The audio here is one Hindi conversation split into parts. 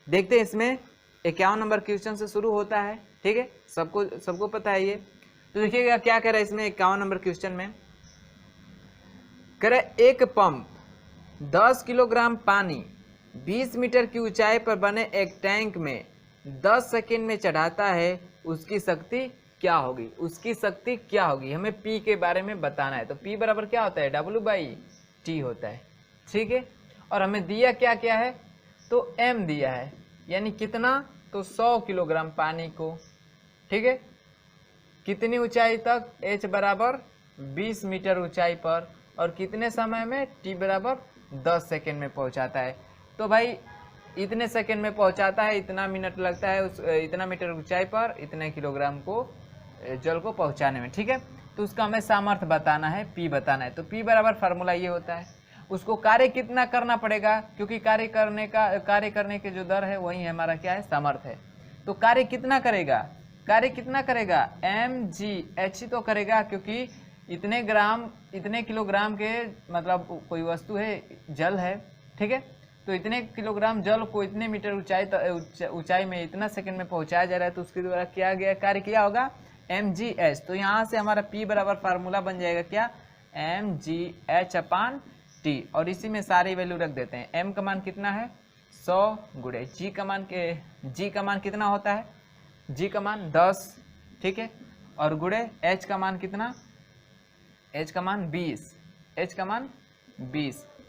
देखते हैं इसमें 51 नंबर क्वेश्चन से शुरू होता है, ठीक है, सबको पता है ये। तो देखिएगा क्या कह रहा है इसमें 51 नंबर क्वेश्चन में, कह रहा है एक पंप 10 किलोग्राम पानी 20 मीटर की ऊंचाई पर बने एक टैंक में 10 सेकंड में चढ़ाता है, उसकी शक्ति क्या होगी? उसकी शक्ति क्या होगी, हमें P के बारे में बताना है। तो P बराबर क्या होता है, W/T होता है, ठीक है। और हमें दिया क्या क्या है, तो M दिया है, यानी कितना, तो 100 किलोग्राम पानी को, ठीक है, कितनी ऊंचाई तक, H बराबर 20 मीटर ऊंचाई पर, और कितने समय में, T बराबर 10 सेकेंड में पहुंचाता है। तो भाई इतने सेकेंड में पहुंचाता है, इतना मिनट लगता है उस इतना मीटर ऊंचाई पर इतने किलोग्राम को जल को पहुंचाने में, ठीक है। तो उसका हमें सामर्थ्य बताना है, P बताना है। तो P बराबर फार्मूला ये होता है, उसको कार्य कितना करना पड़ेगा, क्योंकि कार्य करने के जो दर है वही हमारा क्या है, सामर्थ्य है। तो कार्य कितना करेगा, mgh तो करेगा, क्योंकि इतने किलोग्राम के मतलब कोई वस्तु है, जल है, ठीक है। तो इतने किलोग्राम जल को इतने मीटर ऊंचाई में इतना सेकंड में पहुंचाया जा रहा है, तो उसके द्वारा किया गया कार्य किया होगा mgh। तो यहाँ से हमारा P बराबर फार्मूला बन जाएगा क्या, mgh/T, और इसी में सारी वैल्यू रख देते हैं। M का मान कितना है, 100 गुणे G का मान कितना होता है, G का मान 10, ठीक है, और गुणे H का मान कितना, H का मान 20,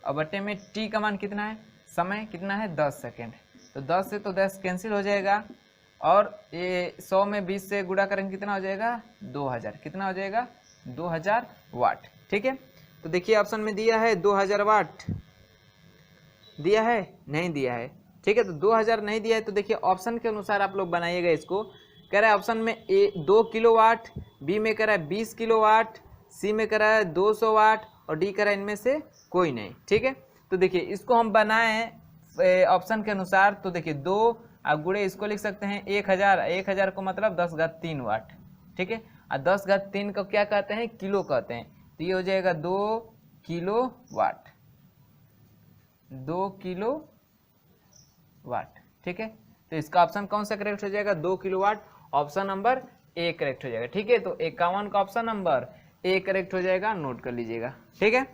और बट्टे में T का मान कितना है, समय कितना है, 10 सेकेंड। तो 10 से तो 10 कैंसिल हो जाएगा, और ये 100 में 20 से गुणा करेंगे कितना हो जाएगा, 2000, कितना हो जाएगा, 2000 वाट, ठीक है। तो देखिए ऑप्शन में दिया है 2000 वाट, दिया है, नहीं दिया है, ठीक है। तो 2000 नहीं दिया है, तो देखिए ऑप्शन के अनुसार आप लोग बनाइएगा इसको। कह रहा है ऑप्शन में ए 2 किलोवाट, बी में कह रहा है 20 किलोवाट, सी में कह रहा है 200 वाट, और डी कह रहा है इनमें से कोई नहीं, ठीक है। तो देखिए इसको हम बनाए ऑप्शन के अनुसार। तो देखिए 2 आप गुणे इसको लिख सकते हैं 1000 को मतलब 10⁻³ वाट, ठीक है। और 10⁻³ को क्या कहते हैं, किलो कहते हैं। तो ये हो जाएगा 2 किलो वाट, 2 किलो वाट, ठीक है। तो इसका ऑप्शन कौन सा करेक्ट हो जाएगा, 2 kilowatt, option number A correct हो जाएगा, ठीक है। तो 51 का ऑप्शन नंबर ए करेक्ट हो जाएगा, नोट कर लीजिएगा, ठीक है।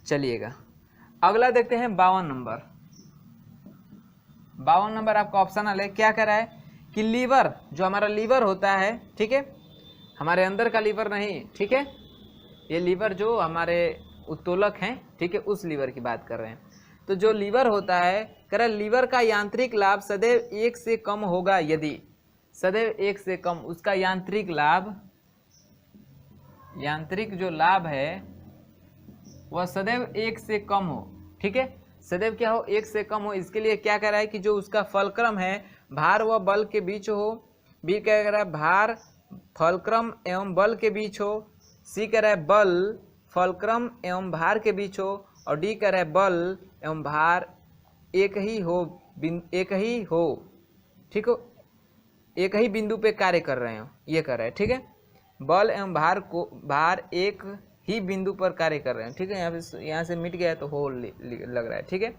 चलिएगा अगला देखते हैं 52 नंबर। 52 नंबर आपका ऑप्शनल है। क्या कह रहा है कि लीवर, जो हमारा लीवर होता है, ठीक है, हमारे अंदर का लीवर नहीं, ठीक है, ये लीवर जो हमारे उत्तोलक हैं, ठीक है, उस लीवर की बात कर रहे हैं। तो जो लीवर होता है, कह रहा है लीवर का यांत्रिक लाभ सदैव 1 से कम होगा यदि, सदैव 1 से कम, उसका यांत्रिक जो लाभ है वह सदैव 1 से कम हो, ठीक है, सदैव क्या हो, 1 से कम हो। इसके लिए क्या कह रहा है कि जो उसका फलक्रम है भार व बल के बीच हो, बी क्या कह रहा है भार फलक्रम एवं बल के बीच हो, सी कह रहा है बल फलक्रम एवं भार के बीच हो, और डी कह रहा है बल एवं भार एक ही हो, ठीक हो, एक ही बिंदु पे कार्य कर रहे हो, ये कर रहा है, ठीक है। बल एवं भार एक ही बिंदु पर कार्य कर रहे हैं, ठीक है। यहाँ से मिट गया तो हो लग रहा है, ठीक है।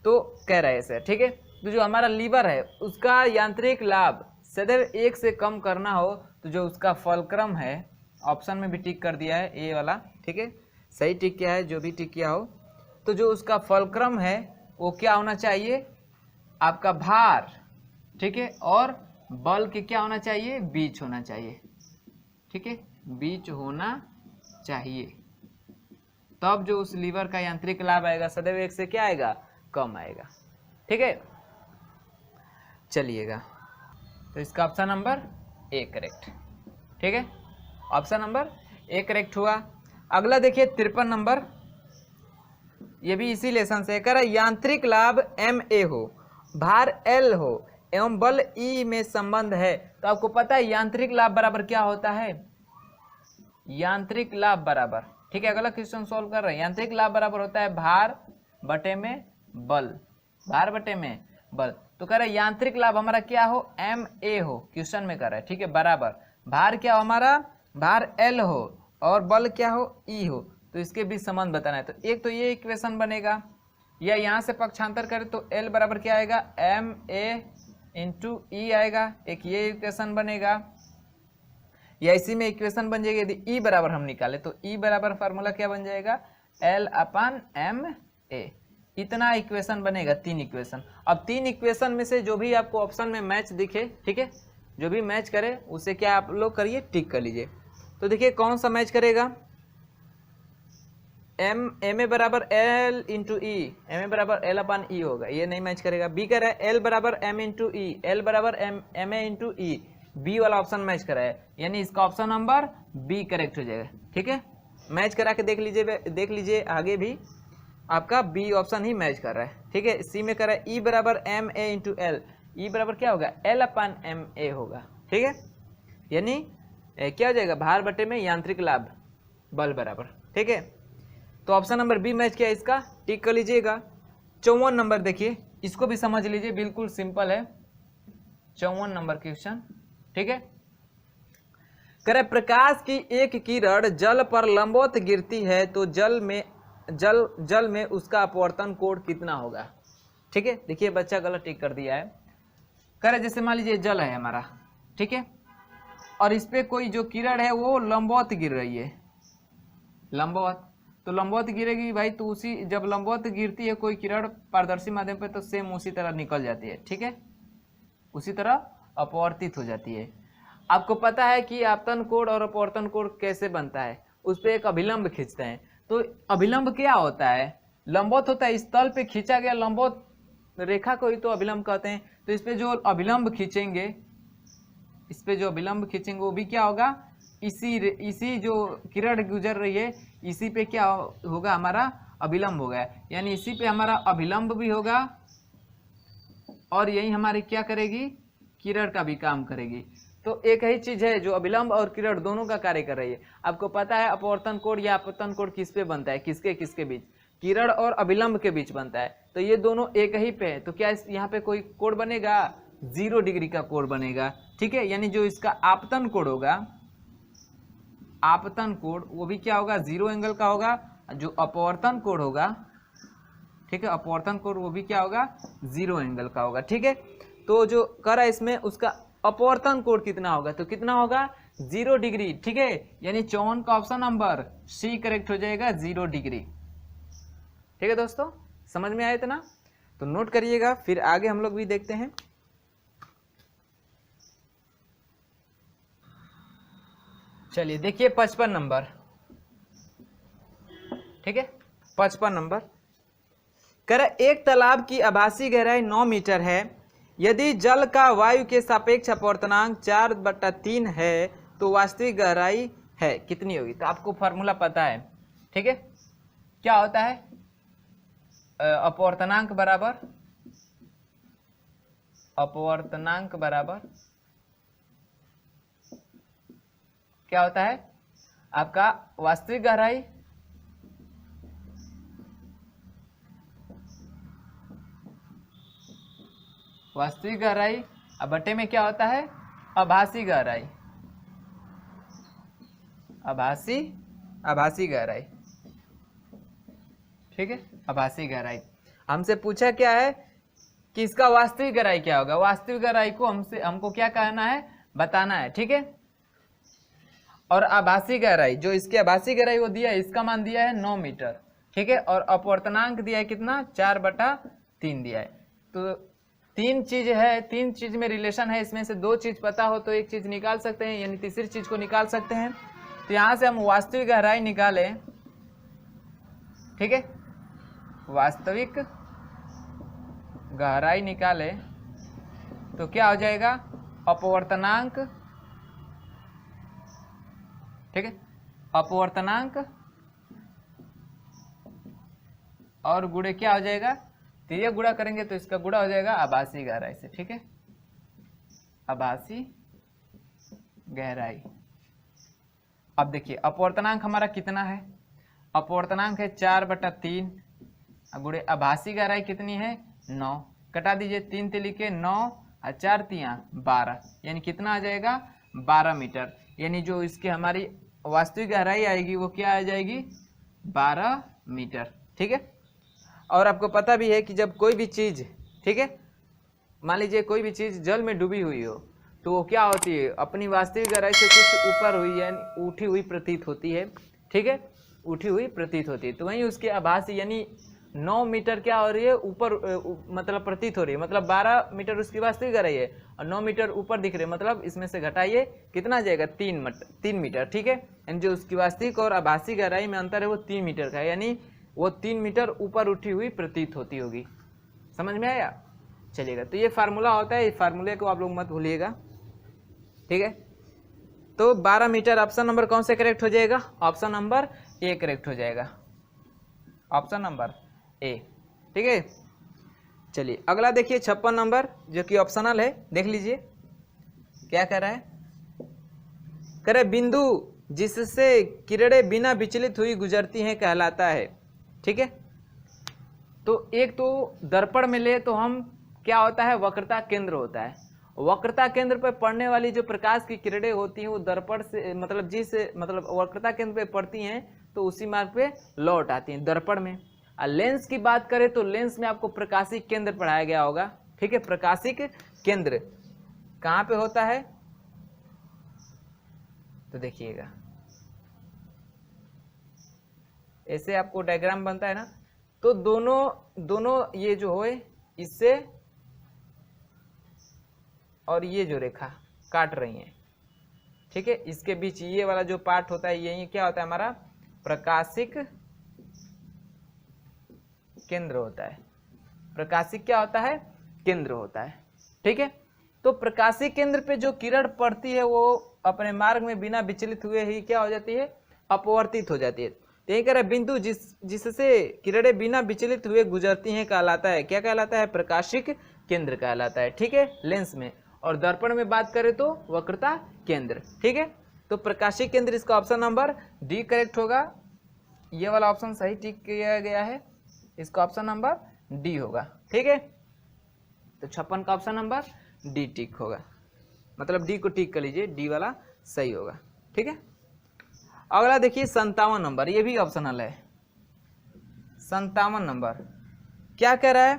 तो कह रहा है ऐसे, ठीक है। तो जो हमारा लीवर है उसका यांत्रिक लाभ सदैव 1 से कम करना हो, तो जो उसका फलक्रम है, ऑप्शन में भी टिक कर दिया है ए वाला, ठीक है, सही टिक किया है, जो भी टिक किया हो। तो जो उसका फलक्रम है वो क्या होना चाहिए, आपका भार, ठीक है, और बल के क्या होना चाहिए, बीच होना चाहिए, ठीक है, बीच होना चाहिए, तब जो उस लीवर का यांत्रिक लाभ आएगा सदैव 1 से क्या आएगा, कम आएगा, ठीक है। चलिएगा तो इसका ऑप्शन नंबर ए करेक्ट, ठीक है, ऑप्शन नंबर ए करेक्ट हुआ। अगला देखिए 53 नंबर, ये भी इसी लेसन से कर, यांत्रिक लाभ MA हो, भार L हो एवं बल E में संबंध है। तो आपको पता है यांत्रिक लाभ बराबर क्या होता है, यांत्रिक लाभ बराबर, ठीक है, अगला क्वेश्चन सॉल्व कर रहे हैं। यांत्रिक लाभ बराबर होता है भार बटे में बल, भार बटे में बल। तो कह रहे हैं यांत्रिक लाभ हमारा क्या हो, MA हो, क्वेश्चन में कर रहा है, ठीक है, बराबर भार क्या हो हमारा, भार L हो, और बल क्या हो, E हो। तो इसके बीच संबंध बताना है। तो एक तो ये इक्वेशन बनेगा, या यहाँ से पक्षांतर करें तो L बराबर क्या आएगा, एम ए इंटू ई आएगा, एक ये इक्वेशन बनेगा, या इसी में इक्वेशन बन जाएगी। यदि ई बराबर हम निकाले तो ई बराबर फार्मूला क्या बन जाएगा, L अपन एम ए। इतना इक्वेशन बनेगा, 3 इक्वेशन। अब 3 इक्वेशन में से जो भी आपको ऑप्शन में मैच दिखे, ठीक है, जो भी मैच करे उसे क्या आप लोग करिए, टिक कर लीजिए। तो देखिए कौन सा मैच करेगा, एम ए बराबर l into e, m a बराबर एल अपन ई होगा, ये नहीं मैच करेगा। बी कह रहा है एल बराबर एम इंटू ई, एल बराबर m a into e, b वाला ऑप्शन मैच करा है, यानी इसका ऑप्शन नंबर बी करेक्ट हो जाएगा। ठीक है, मैच करा के देख लीजिए आगे भी आपका बी ऑप्शन ही मैच कर रहा है। ठीक है, सी में कर रहा है ई बराबर एम ए इंटू एल, ई बराबर क्या होगा, एल अपन एम ए होगा। ठीक है, यानी क्या हो जाएगा, भार बटे में यांत्रिक लाभ बल बराबर। ठीक है, तो ऑप्शन नंबर बी मैच किया, इसका टिक कर लीजिएगा। 54 नंबर देखिए, इसको भी समझ लीजिए, बिल्कुल सिंपल है। 54 नंबर क्वेश्चन। ठीक है, करे प्रकाश की एक किरण जल पर लंबवत गिरती है तो जल में उसका अपवर्तन कोण कितना होगा। ठीक है, देखिए बच्चा गलत टिक कर दिया है। करे जैसे मान लीजिए जल है हमारा, ठीक है, और इस पे कोई जो किरण है वो लंबवत गिर रही है, लंबवत, तो लंबवत गिरेगी भाई, तो उसी जब लंबवत गिरती है कोई किरण पारदर्शी माध्यम पे तो सेम उसी तरह निकल जाती है। ठीक है, उसी तरह अपवर्तित हो जाती है। आपको पता है कि आपतन कोण और अपवर्तन कोण कैसे बनता है, उस पर एक अभिलंब खींचते हैं। तो अभिलंब क्या होता है, लंबवत होता है, इस तल पे खींचा गया लंबवत रेखा को ही तो अभिलंब कहते हैं। तो इस पे जो अभिलंब खींचेंगे, इस पे जो अभिलंब खींचेंगे वो भी क्या होगा, इसी जो किरण गुजर रही है इसी पे क्या होगा, हमारा अभिलंब होगा, यानी इसी पे हमारा अभिलंब भी होगा और यही हमारी क्या करेगी, किरण का भी काम करेगी। तो एक ही चीज है जो अभिलंब और किरण दोनों का कार्य कर रही है। आपको पता है अपवर्तन कोण या अपवर्तन कोण किस पे बनता है, किसके बीच, किरण और अभिलंब के बीच बनता है। तो ये दोनों एक ही पे है, तो क्या यहाँ पे कोई कोण बनेगा, 0 डिग्री का कोण बनेगा। ठीक है, यानी जो इसका आपतन कोण होगा, आपतन कोण वो भी क्या होगा, 0 एंगल का होगा। जो अपवर्तन कोण होगा, ठीक है, अपवर्तन कोण वो भी क्या होगा, 0 एंगल का होगा। ठीक है, तो जो करा इसमें उसका अपवर्तन कोण कितना होगा, तो कितना होगा, 0 डिग्री। ठीक है, यानी 54 का ऑप्शन नंबर सी करेक्ट हो जाएगा, 0 डिग्री। ठीक है दोस्तों, समझ में आया इतना, तो नोट करिएगा, फिर आगे हम लोग भी देखते हैं। चलिए देखिए 55 नंबर। ठीक है, 55 नंबर कर, एक तालाब की आभासी गहराई 9 मीटर है, यदि जल का वायु के सापेक्ष अपवर्तनांक 4/3 है तो वास्तविक गहराई है कितनी होगी। तो आपको फॉर्मूला पता है। ठीक है, क्या होता है, अपवर्तनांक बराबर क्या होता है, आपका वास्तविक गहराई अब बटे में क्या होता है, आभासी गहराई, आभासी गहराई। ठीक है, आभासी गहराई। हमसे पूछा क्या है कि इसका वास्तविक गहराई क्या होगा, वास्तविक गहराई को हमको क्या कहना है, बताना है। ठीक है, और आभासी गहराई, जो इसकी आभासी गहराई वो दिया है, इसका मान दिया है 9 मीटर। ठीक है, और अपवर्तनांक दिया है कितना, 4/3 दिया है। तो 3 चीज है, 3 चीज में रिलेशन है, इसमें से 2 चीज पता हो तो एक चीज निकाल सकते हैं, यानी तीसरी चीज को निकाल सकते हैं। तो यहां से हम वास्तविक गहराई निकालें। ठीक है, वास्तविक गहराई निकाले तो क्या हो जाएगा, अपवर्तनांक, ठीक है, अपवर्तनांक और गुणे क्या हो जाएगा, तो ये गुणा करेंगे तो इसका गुणा हो जाएगा आभासी गहराई से। ठीक है, आभासी गहराई। अब देखिए अपवर्तनांक हमारा कितना है, अपवर्तनांक है 4/3, गुणे आभासी गहराई कितनी है, 9, कटा दीजिए, 3 तिलिके 9 और 4 तिया 12, यानी कितना आ जाएगा, 12 मीटर। यानी जो इसकी हमारी वास्तविक गहराई आएगी वो क्या आ जाएगी, 12 मीटर। ठीक है, और आपको पता भी है कि जब कोई भी चीज़, ठीक है, मान लीजिए कोई भी चीज़ जल में डूबी हुई हो तो वो क्या होती है, अपनी वास्तविक गहराई से कुछ ऊपर हुई यानी उठी हुई प्रतीत होती है, ठीक है, उठी हुई प्रतीत होती है। तो वहीं उसके आभासी यानी 9 मीटर क्या हो रही है, ऊपर मतलब प्रतीत हो रही है, मतलब 12 मीटर उसकी वास्तविक गहराई है और 9 मीटर ऊपर दिख रही है, मतलब इसमें से घटाइए कितना आ जाएगा, 3 मीटर, ठीक है। यानी जो उसकी वास्तविक और आभासी गहराई में अंतर है वो 3 मीटर का है, यानी वो 3 मीटर ऊपर उठी हुई प्रतीत होती होगी। समझ में आया? चलिएगा, तो ये फार्मूला होता है, इस फार्मूले को आप लोग मत भूलिएगा, ठीक है। तो 12 मीटर ऑप्शन नंबर कौन से करेक्ट हो जाएगा, ऑप्शन नंबर ए करेक्ट हो जाएगा, ऑप्शन नंबर ए, ठीक है। चलिए अगला देखिए 56 नंबर जो कि ऑप्शनल है, देख लीजिए क्या कह रहा है। कह रहे बिंदु जिससे किरणें बिना विचलित हुई गुजरती हैं कहलाता है, ठीक है। तो एक तो दर्पण में ले तो हम क्या होता है, वक्रता केंद्र होता है। वक्रता केंद्र पर पड़ने वाली जो प्रकाश की किरणें होती हैं वो दर्पण से मतलब वक्रता केंद्र पे पड़ती हैं तो उसी मार्ग पे लौट आती हैं दर्पण में। और लेंस की बात करें तो लेंस में आपको प्रकाशिक केंद्र पढ़ाया गया होगा, ठीक है। प्रकाशिक केंद्र कहाँ पे होता है, तो देखिएगा ऐसे आपको डायग्राम बनता है ना, तो दोनों ये जो होए इससे और ये जो रेखा काट रही है, ठीक है, इसके बीच ये वाला जो पार्ट होता है यही क्या होता है, हमारा प्रकाशिक केंद्र होता है। प्रकाशिक क्या होता है, केंद्र होता है, ठीक है। तो प्रकाशिक केंद्र पे जो किरण पड़ती है वो अपने मार्ग में बिना विचलित हुए ही क्या हो जाती है, अपवर्तित हो जाती है। तो यही कह रहा है बिंदु जिससे किरणें बिना विचलित हुए गुजरती हैं कहलाता है, क्या कहलाता है, प्रकाशिक केंद्र कहलाता है, ठीक है, लेंस में। और दर्पण में बात करें तो वक्रता केंद्र, ठीक है। तो प्रकाशिक केंद्र इसका ऑप्शन नंबर डी करेक्ट होगा, ये वाला ऑप्शन सही टिक किया गया है, इसका ऑप्शन नंबर डी होगा, ठीक है। तो 56 का ऑप्शन नंबर डी टिक होगा, मतलब डी को टिक कर लीजिए, डी वाला सही होगा, ठीक है। अगला देखिए 57 नंबर, ये भी ऑप्शनल है। 57 नंबर क्या कह रहा है,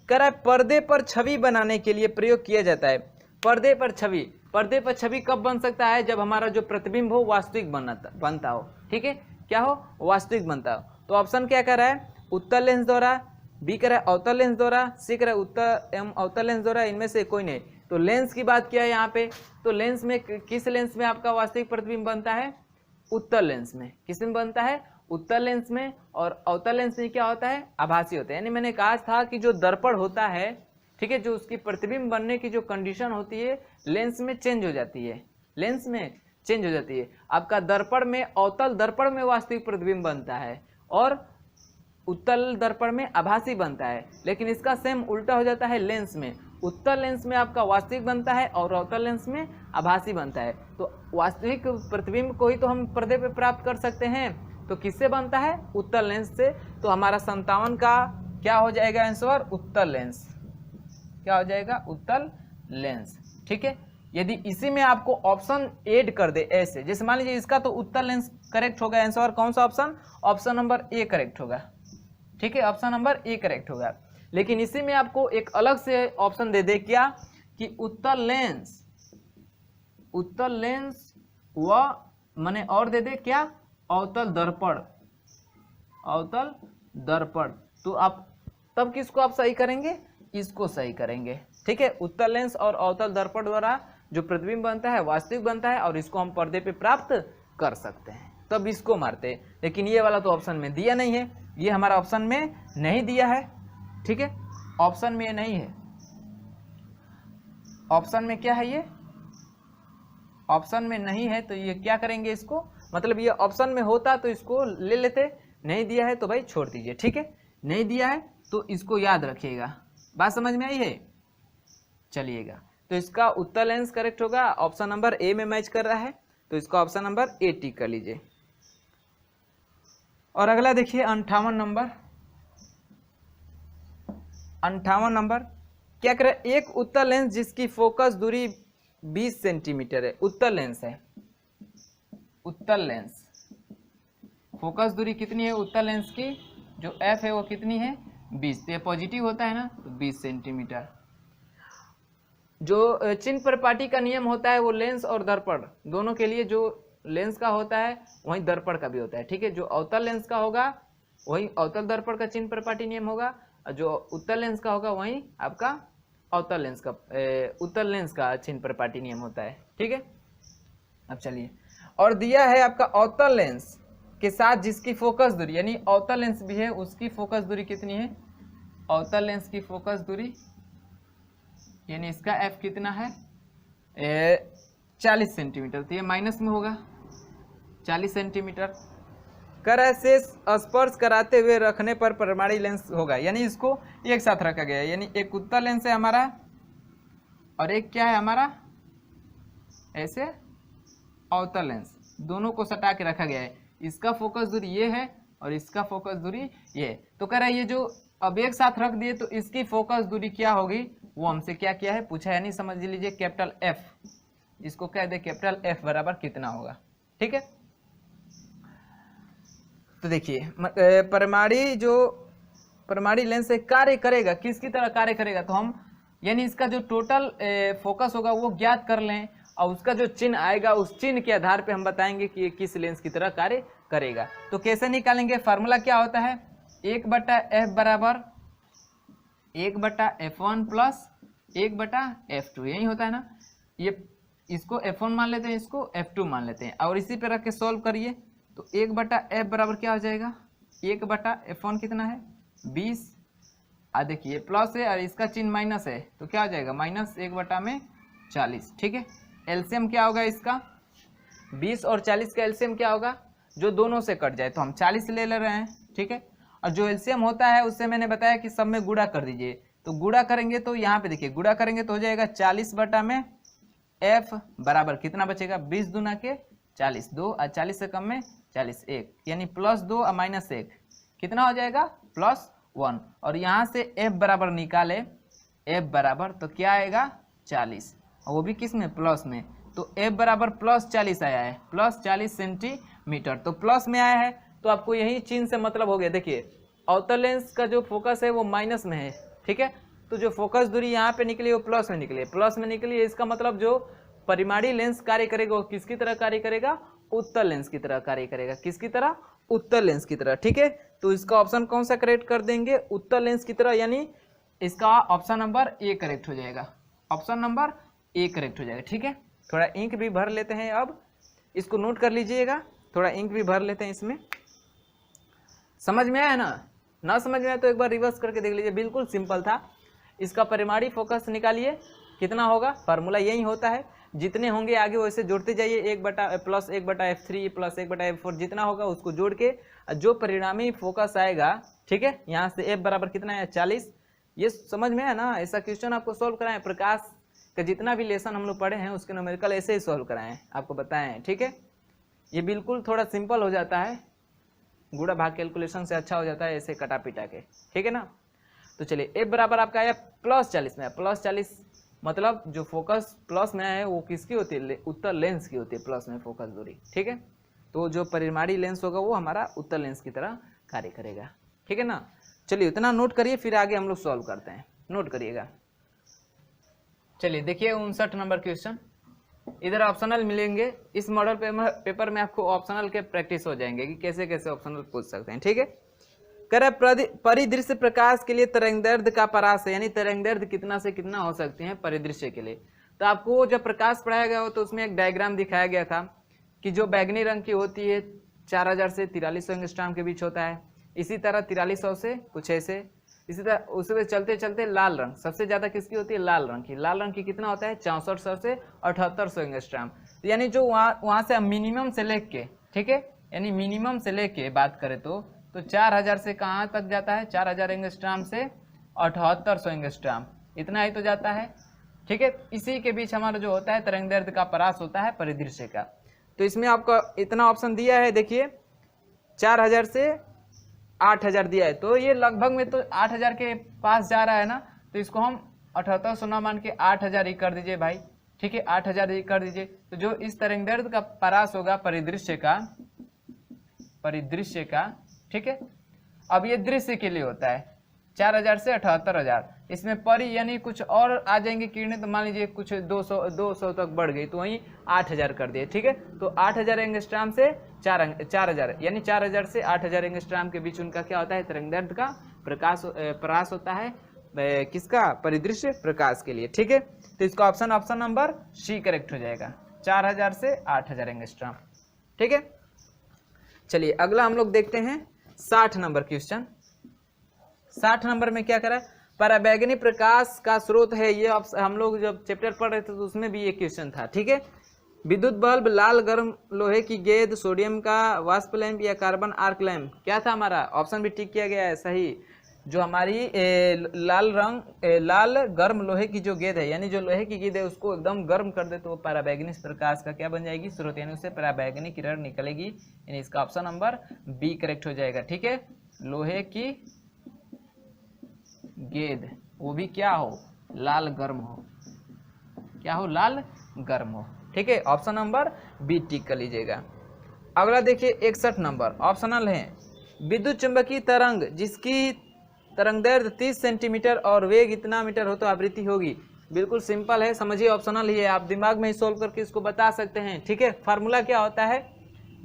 कह रहा है पर्दे पर छवि बनाने के लिए प्रयोग किया जाता है। पर्दे पर छवि कब बन सकता है, जब हमारा जो प्रतिबिंब हो वास्तविक बनता हो, ठीक है, क्या हो, वास्तविक बनता हो। तो ऑप्शन क्या कह रहा है, उत्तल लेंस द्वारा, बी कह रहा है अवतल लेंस द्वारा, सी कह रहा है उत्तल एवं अवतल लेंस द्वारा, इनमें से कोई नहीं। तो लेंस की बात किया है यहाँ पे, तो लेंस में किस लेंस में आपका वास्तविक प्रतिबिंब बनता है, उत्तल लेंस में। किस में बनता है, उत्तल लेंस में। और अवतल लेंस में क्या होता है, आभासी होता है। यानी मैंने कहा था कि जो दर्पण होता है, ठीक है, जो उसकी प्रतिबिंब बनने की जो कंडीशन होती है लेंस में चेंज हो जाती है, लेंस में चेंज हो जाती है। आपका दर्पण में, अवतल दर्पण में वास्तविक प्रतिबिंब बनता है और उत्तल दर्पण में आभासी बनता है, लेकिन इसका सेम उल्टा हो जाता है लेंस में। उत्तल लेंस में आपका वास्तविक बनता है और अवतल लेंस में आभासी बनता है। तो वास्तविक प्रतिबिंब को ही तो हम पर्दे पे प्राप्त कर सकते हैं, तो किससे बनता है, उत्तल लेंस से। तो हमारा 57 का क्या हो जाएगा आंसर, उत्तल लेंस, क्या हो जाएगा, उत्तल लेंस, ठीक है। यदि इसी में आपको ऑप्शन ऐड कर दे ऐसे, जैसे मान लीजिए इसका तो उत्तल लेंस करेक्ट होगा आंसर, कौन सा option, option number A correct होगा, ठीक है, ऑप्शन नंबर ए करेक्ट होगा। लेकिन इसी में आपको एक अलग से ऑप्शन दे दे, क्या, कि उत्तल लेंस व माने और दे दे क्या, अवतल दर्पण, तो आप तब किसको आप सही करेंगे, इसको सही करेंगे, ठीक है। उत्तल लेंस और अवतल दर्पण द्वारा जो प्रतिबिंब बनता है वास्तविक बनता है और इसको हम पर्दे पे प्राप्त कर सकते हैं, तब इसको मारते हैं। लेकिन ये वाला तो ऑप्शन में दिया नहीं है, ये हमारा ऑप्शन में नहीं दिया है, ठीक है, ऑप्शन में नहीं है। ऑप्शन में क्या है, ये ऑप्शन में नहीं है, तो ये क्या करेंगे इसको, मतलब ये ऑप्शन में होता तो इसको ले लेते, नहीं दिया है तो भाई छोड़ दीजिए, ठीक है। नहीं दिया है तो इसको याद रखिएगा, बात समझ में आई है। चलिएगा, तो इसका उत्तल लेंस करेक्ट होगा, ऑप्शन नंबर ए में मैच कर रहा है, तो इसका ऑप्शन नंबर ए टिक कर लीजिए। और अगला देखिए 58 नंबर, 58 नंबर क्या करे, एक उत्तल लेंस जिसकी फोकस दूरी 20 सेंटीमीटर है, उत्तल लेंस है, उत्तल लेंस, फोकस दूरी कितनी है उत्तल लेंस की, जो एफ है वो कितनी है, 20, तो ये पॉजिटिव होता है ना, तो 20 सेंटीमीटर। जो चिन्ह परिपाटी का नियम होता है वो लेंस और दर्पण दोनों के लिए, जो लेंस का होता है वहीं दर्पण का भी होता है, ठीक है। जो अवतल लेंस का होगा वहीं अवतल दर्पण का चिन्ह परिपाटी नियम होगा, और जो उत्तल लेंस का होगा वहीं आपका अवतल लेंस का उत्तल लेंस का चिन्ह परिपाटी नियम होता है, ठीक है। अब चलिए, और दिया है आपका अवतल लेंस के साथ जिसकी फोकस दूरी, यानी अवतल लेंस भी है उसकी फोकस दूरी कितनी है, अवतल लेंस की फोकस दूरी यानी इसका f कितना है 40 सेंटीमीटर, तो ये माइनस में होगा 40 सेंटीमीटर। कर से स्पर्श कराते हुए रखने पर परिमाणी लेंस होगा, यानी इसको एक साथ रखा गया है, यानी एक उत्तल लेंस है हमारा और एक क्या है हमारा ऐसे अवतल लेंस, दोनों को सटा के रखा गया है। इसका फोकस दूरी ये है और इसका फोकस दूरी ये है। तो कह रहा है ये जो अब एक साथ रख दिए तो इसकी फोकस दूरी क्या होगी, वो हमसे क्या किया है पूछा है, नहीं समझ लीजिए कैपिटल F, इसको कह दे कैपिटल F बराबर कितना होगा, ठीक है। तो देखिए परिमाणी लेंस से कार्य करेगा, किसकी तरह कार्य करेगा, तो हम यानी इसका जो टोटल फोकस होगा वो ज्ञात कर लें और उसका जो चिन्ह आएगा उस चिन्ह के आधार पे हम बताएंगे कि ये किस लेंस की तरह कार्य करेगा। तो कैसे निकालेंगे, फार्मूला क्या होता है 1/f बराबर 1/f1 प्लस 1/f2, यही होता है ना। ये इसको f1 मान लेते हैं, इसको f2 मान लेते हैं और इसी पे रख के सॉल्व करिए तो 1/f बराबर क्या हो जाएगा 1/f1 कितना है 20, देखिए प्लस है और इसका चिन्ह माइनस है तो क्या हो जाएगा -1/40, ठीक है। एलसीएम क्या होगा इसका 20 और 40 का एलसीएम क्या होगा, जो दोनों से कट जाए तो हम 40 ले रहे हैं, ठीक है। और जो एलसीएम होता है उससे मैंने बताया कि सब में गुणा कर दीजिए, तो गुणा करेंगे तो यहाँ पे देखिए गुणा करेंगे तो हो जाएगा 40/f बराबर कितना बचेगा 20 दूना के 40, 2 और 40 से कम में 40 1, यानी +2 और -1 कितना हो जाएगा +1। और यहाँ से f बराबर निकाले, f बराबर तो क्या आएगा 40 और वो भी किस में प्लस में, तो f बराबर +40 आया है, +40 सेंटीमीटर, तो प्लस में आया है तो आपको यही चिन्ह से मतलब हो गया। देखिए अवतल लेंस का जो फोकस है वो माइनस में है, ठीक है, तो जो फोकस दूरी यहाँ पे निकली वो प्लस में निकली, प्लस में निकली है, इसका मतलब जो परिमाणी लेंस कार्य करेगा वो किसकी तरह कार्य करेगा, उत्तल लेंस की तरह कार्य करेगा, किसकी तरह उत्तल लेंस की तरह, ठीक है। तो इसका ऑप्शन कौन सा करेक्ट कर देंगे, उत्तल लेंस की तरह, यानी इसका ऑप्शन नंबर ए करेक्ट हो जाएगा, ऑप्शन नंबर ए करेक्ट हो जाएगा, ठीक है। थोड़ा इंक भी भर लेते हैं, अब इसको नोट कर लीजिएगा, थोड़ा इंक भी भर लेते हैं इसमें। समझ में आया ना समझ में आया तो एक बार रिवर्स करके देख लीजिए, बिल्कुल सिंपल था। इसका परिमाणी फोकस निकालिए कितना होगा, फार्मूला यही होता है, जितने होंगे आगे वैसे जोड़ते जाइए, 1/1/f3 प्लस 1/f4 जितना होगा उसको जोड़ के जो परिणामी फोकस आएगा, ठीक है, यहाँ से f बराबर कितना है 40। ये समझ में है ना, ऐसा क्वेश्चन आपको सोल्व कराएं, प्रकाश का जितना भी लेसन हम लोग पढ़े हैं उसके न्यूमेरिकल ऐसे ही सोल्व कराएं, आपको बताएं, ठीक है। ये बिल्कुल थोड़ा सिंपल हो जाता है, गुणा भाग कैलकुलेशन से अच्छा हो जाता है ऐसे कटा पिटा के, ठीक है ना। तो चलिए f बराबर आपका आया +40 में, +40 मतलब जो फोकस प्लस में है वो किसकी होती है, उत्तल लेंस की होती है, प्लस में फोकस दूरी, ठीक है। तो जो परिमाणी लेंस होगा वो हमारा उत्तल लेंस की तरह कार्य करेगा, ठीक है ना। चलिए इतना नोट करिए, फिर आगे हम लोग सॉल्व करते हैं, नोट करिएगा। चलिए देखिए 59 नंबर क्वेश्चन, इधर ऑप्शनल मिलेंगे, इस मॉडल पेपर में आपको ऑप्शनल के प्रैक्टिस हो जाएंगे कि कैसे कैसे ऑप्शनल पूछ सकते हैं, ठीक है। कह रहा परिदृश्य प्रकाश के लिए तरंगदैर्ध्य का परास है, यानी तरंगदैर्ध्य कितना से कितना हो सकते हैं परिदृश्य के लिए। तो आपको जब प्रकाश पढ़ाया गया हो तो उसमें एक डायग्राम दिखाया गया था कि जो बैगनी रंग की होती है 4000 से 4300 एंगस्ट्रॉम के बीच होता है, इसी तरह 4300 से कुछ ऐसे, इसी तरह उसमें चलते चलते लाल रंग सबसे ज्यादा किसकी होती है, लाल रंग की। लाल रंग की कितना होता है 6400 से 7800 एंगस्ट्रॉम, यानी जो वहाँ से मिनिमम से लेके, ठीक है, यानी मिनिमम से लेके बात करें तो 4000 से कहाँ तक जाता है, 4000 एंगस्ट्रॉम से 7800 एंगस्ट्रॉम, इतना ही तो जाता है, ठीक है। इसी के बीच हमारा जो होता है तरंगदैर्ध्य का परास होता है परिदृश्य का। तो इसमें आपका इतना ऑप्शन दिया है, देखिए 4000 से 8000 दिया है, तो ये लगभग में तो 8000 के पास जा रहा है ना, तो इसको हम 7800 ना मान के 8000 ही कर दीजिए भाई, ठीक है, 8000 ही कर दीजिए। तो जो इस तरंगदैर्ध्य का परास होगा परिदृश्य का, ठीक है। अब ये दृश्य के लिए होता है, 4000 से 78000। इसमें परी यानी कुछ और आ जाएंगे किरणें, तो मान लीजिए कुछ 200 तक बढ़ गई तो वहीं 8000 कर दिए, ठीक है। तो 8000 एंगस्ट्राम से 4000 यानी 4000 से 8000 एंगस्ट्राम के बीच उनका क्या होता है, तरंगदैर्ध्य का प्रकाश होता है, किसका, परिदृश्य प्रकाश के लिए, ठीक है। तो इसका ऑप्शन नंबर सी करेक्ट हो जाएगा, 4000 से 8000 एंगस्ट्राम, ठीक है। चलिए अगला हम लोग देखते हैं 60 नंबर क्वेश्चन। 60 नंबर में क्या करा, पराबैंगनी प्रकाश का स्रोत है, ये हम लोग जब चैप्टर पढ़ रहे थे तो उसमें भी ये क्वेश्चन था, ठीक है। विद्युत बल्ब, लाल गर्म लोहे की गेंद, सोडियम का वाष्प लैंप या कार्बन आर्क लैंप, क्या था हमारा, ऑप्शन भी टिक किया गया है सही। जो हमारी लाल गर्म लोहे की जो गेंद है, यानी जो लोहे की गेंद है उसको एकदम गर्म कर दे तो वो पराबैंगनी प्रकाश का क्या बन जाएगी, स्रोत, यानी उससे पराबैंगनी किरण निकलेगी, यानी इसका ऑप्शन नंबर बी करेक्ट हो जाएगा, ठीक है। लोहे की गेंद, वो भी क्या हो, लाल गर्म हो, क्या हो, लाल गर्म हो, ठीक है। ऑप्शन नंबर बी टिक कर लीजिएगा। अगला देखिए 61 नंबर, ऑप्शनल है। विद्युत चुंबकीय तरंग जिसकी तरंगदैर्ध्य 30 सेंटीमीटर और वेग इतना मीटर हो तो आवृत्ति होगी, बिल्कुल सिंपल है, समझिए ऑप्शनल ही है, आप दिमाग में ही सोल्व करके इसको बता सकते हैं, ठीक है। फार्मूला क्या होता है,